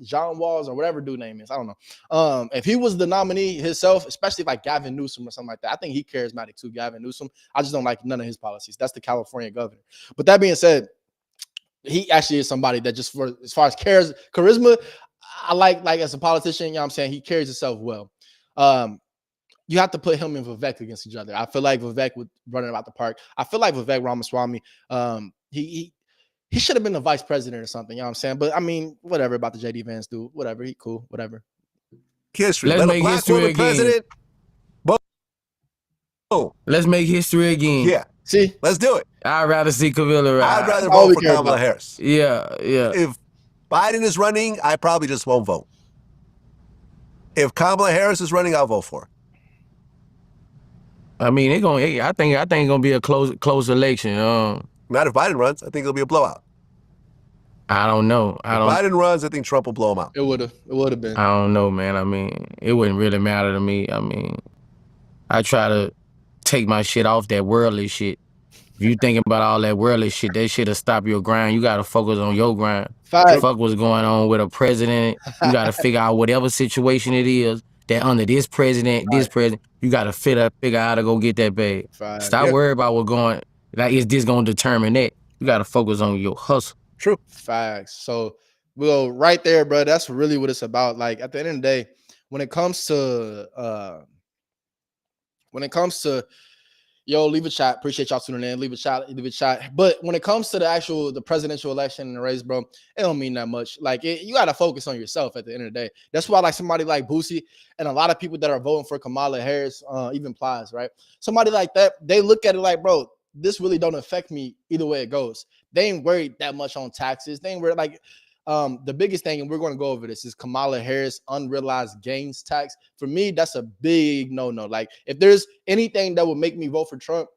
John Walz or whatever dude name is, I don't know. If he was the nominee himself, especially like Gavin Newsom or something like that, I think he charismatic too, Gavin Newsom. I just don't like none of his policies. That's the California governor. But that being said, he actually is somebody that just as far as charisma, I like as a politician, what I'm saying, he carries himself well. You have to put him and Vivek against each other. I feel like Vivek would running about the park. I feel like Vivek Ramaswamy, he should have been the vice president or something, you know what I'm saying? But I mean, whatever about the JD Vance dude, whatever, he cool, whatever. History. Let's make history again. President. Boom. Let's make history again. Yeah. See? Let's do it. I'd rather see Kamala ride. I'd rather vote for Kamala Harris. Yeah. If Biden is running, I probably just won't vote. If Kamala Harris is running, I'll vote for her. I mean, I think it's gonna be a close election. Not if Biden runs. I think it'll be a blowout. I don't know. If Biden runs, I think Trump will blow him out. It would have been. I don't know, man. I mean, it wouldn't really matter to me. I mean, I try to take my shit off that worldly shit. If you thinking about all that worldly shit, that shit'll stop your grind. You gotta focus on your grind. Fuck what's going on with a president. You gotta figure out whatever situation it is that under this president, you gotta figure out how to go get that bag. Stop worrying about what's going. Like, is this gonna determine that? You gotta focus on your hustle. True. Facts. So we'll right there, bro. That's really what it's about. Like at the end of the day, when it comes to leave a chat. Appreciate y'all tuning in. Leave a chat. But when it comes to the presidential election and the race, bro, it don't mean that much. Like you gotta focus on yourself at the end of the day. That's why like somebody like Boosie and a lot of people that are voting for Kamala Harris, even Plies, right? Somebody like that, they look at it like, bro, this really don't affect me either way it goes. They ain't worried that much on taxes. They ain't worried like The biggest thing, and we're going to go over this, is Kamala Harris unrealized gains tax. For me, that's a big no-no. Like, if there's anything that would make me vote for Trump,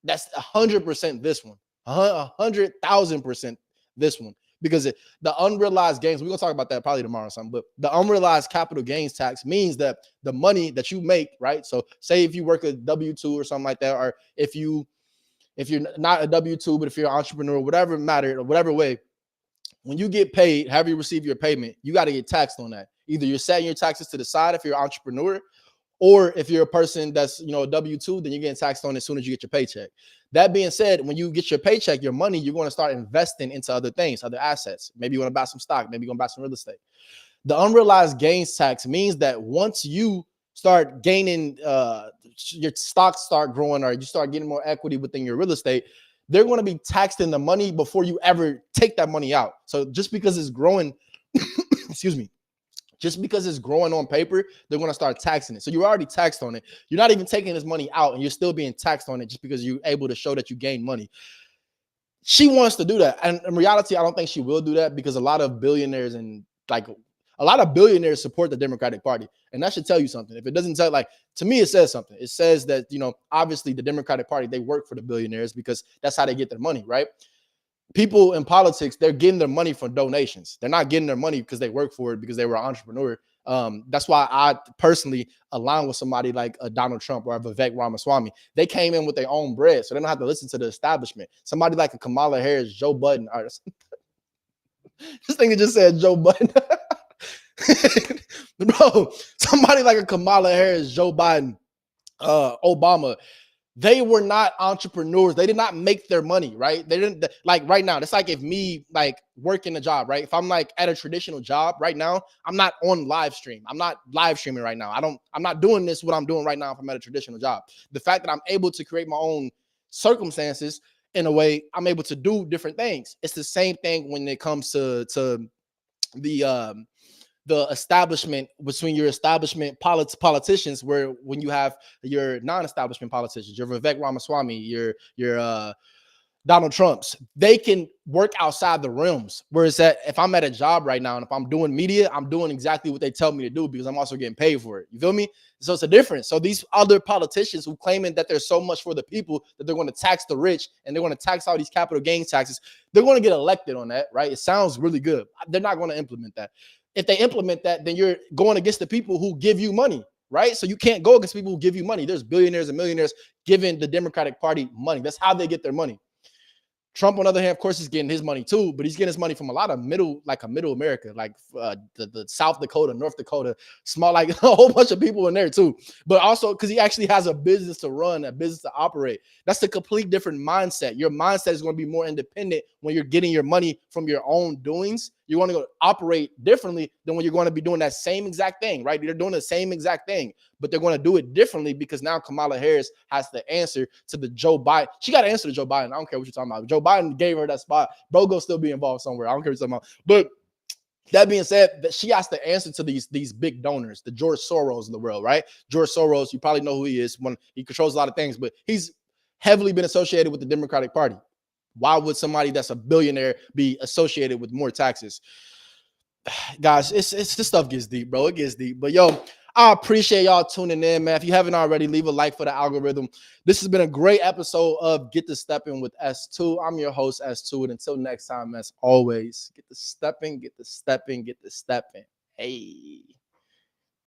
that's 100% this one. 100,000% this one. Because the unrealized gains, we're going to talk about that probably tomorrow or something, but the unrealized capital gains tax means that the money that you make, right? So say if you work a W-2 or something like that, or if you're not a W-2, but if you're an entrepreneur, whatever matter, or whatever way, when you get paid, however you receive your payment, you got to get taxed on that. Either you're setting your taxes to the side if you're an entrepreneur, or if you're a person that's, a W-2, then you're getting taxed on as soon as you get your paycheck. That being said, when you get your paycheck, your money, you're going to start investing into other things, other assets. Maybe you want to buy some stock. Maybe you're going to buy some real estate. The unrealized gains tax means that once you start gaining, your stocks start growing, or you start getting more equity within your real estate, they're going to be taxed in the money before you ever take that money out. So just because it's growing, excuse me, just because it's growing on paper, they're going to start taxing it. So you're already taxed on it. You're not even taking this money out, and you're still being taxed on it just because you're able to show that you gain money. She wants to do that. And in reality, I don't think she will do that, because a lot of billionaires support the Democratic Party. And that should tell you something. If it doesn't tell, to me, it says something. It says that, obviously the Democratic Party, they work for the billionaires because that's how they get their money, right? People in politics, they're getting their money from donations. They're not getting their money because they work for it, because they were an entrepreneur. That's why I personally align with somebody like a Donald Trump or a Vivek Ramaswamy. They came in with their own bread, so they don't have to listen to the establishment. Somebody like a Kamala Harris, Joe Budden. This thing just said Joe Budden. Bro, somebody like a Kamala Harris, Joe Biden, Obama, they were not entrepreneurs. They did not make their money, right? They didn't, like right now. It's like if me working a job, right? If I'm at a traditional job right now, I'm not on live stream. I'm not live streaming right now. I'm not doing what I'm doing right now if I'm at a traditional job. The fact that I'm able to create my own circumstances, in a way, I'm able to do different things. It's the same thing when it comes to the establishment, between your establishment politicians, where when you have your non-establishment politicians, your Vivek Ramaswamy, your Donald Trumps, they can work outside the realms. Whereas that if I'm at a job right now and if I'm doing media, I'm doing exactly what they tell me to do because I'm also getting paid for it. You feel me? So it's a difference. So these other politicians who claiming that there's so much for the people that they're going to tax the rich and they're going to tax all these capital gains taxes, they're going to get elected on that, right? It sounds really good. They're not going to implement that. If they implement that, then you're going against the people who give you money, right? So you can't go against people who give you money. There's billionaires and millionaires giving the Democratic Party money. That's how they get their money. Trump, on the other hand, of course, is getting his money too, but he's getting his money from a lot of middle America, like the South Dakota, North Dakota, small, like a whole bunch of people in there too. But also because he actually has a business to run, a business to operate. That's a complete different mindset. Your mindset is going to be more independent when you're getting your money from your own doings. You want to go operate differently than when you're going to be doing that same exact thing, right? They're doing the same exact thing, but they're going to do it differently because now Kamala Harris has to answer to the Joe Biden. She got to answer to Joe Biden. I don't care what you're talking about. Joe Biden gave her that spot. Bro, go still be involved somewhere. I don't care what you're talking about. But that being said, that she has to answer to these big donors, the George Soros of the world, right? George Soros, you probably know who he is. When he controls a lot of things, but he's heavily been associated with the Democratic Party. Why would somebody that's a billionaire be associated with more taxes? Guys, it's this stuff gets deep, bro. It gets deep. But yo, I appreciate y'all tuning in, man. If you haven't already, leave a like for the algorithm. This has been a great episode of Get the Stepping with S2. I'm your host, S2. And until next time, as always, get the stepping, get the stepping, get the stepping. Hey.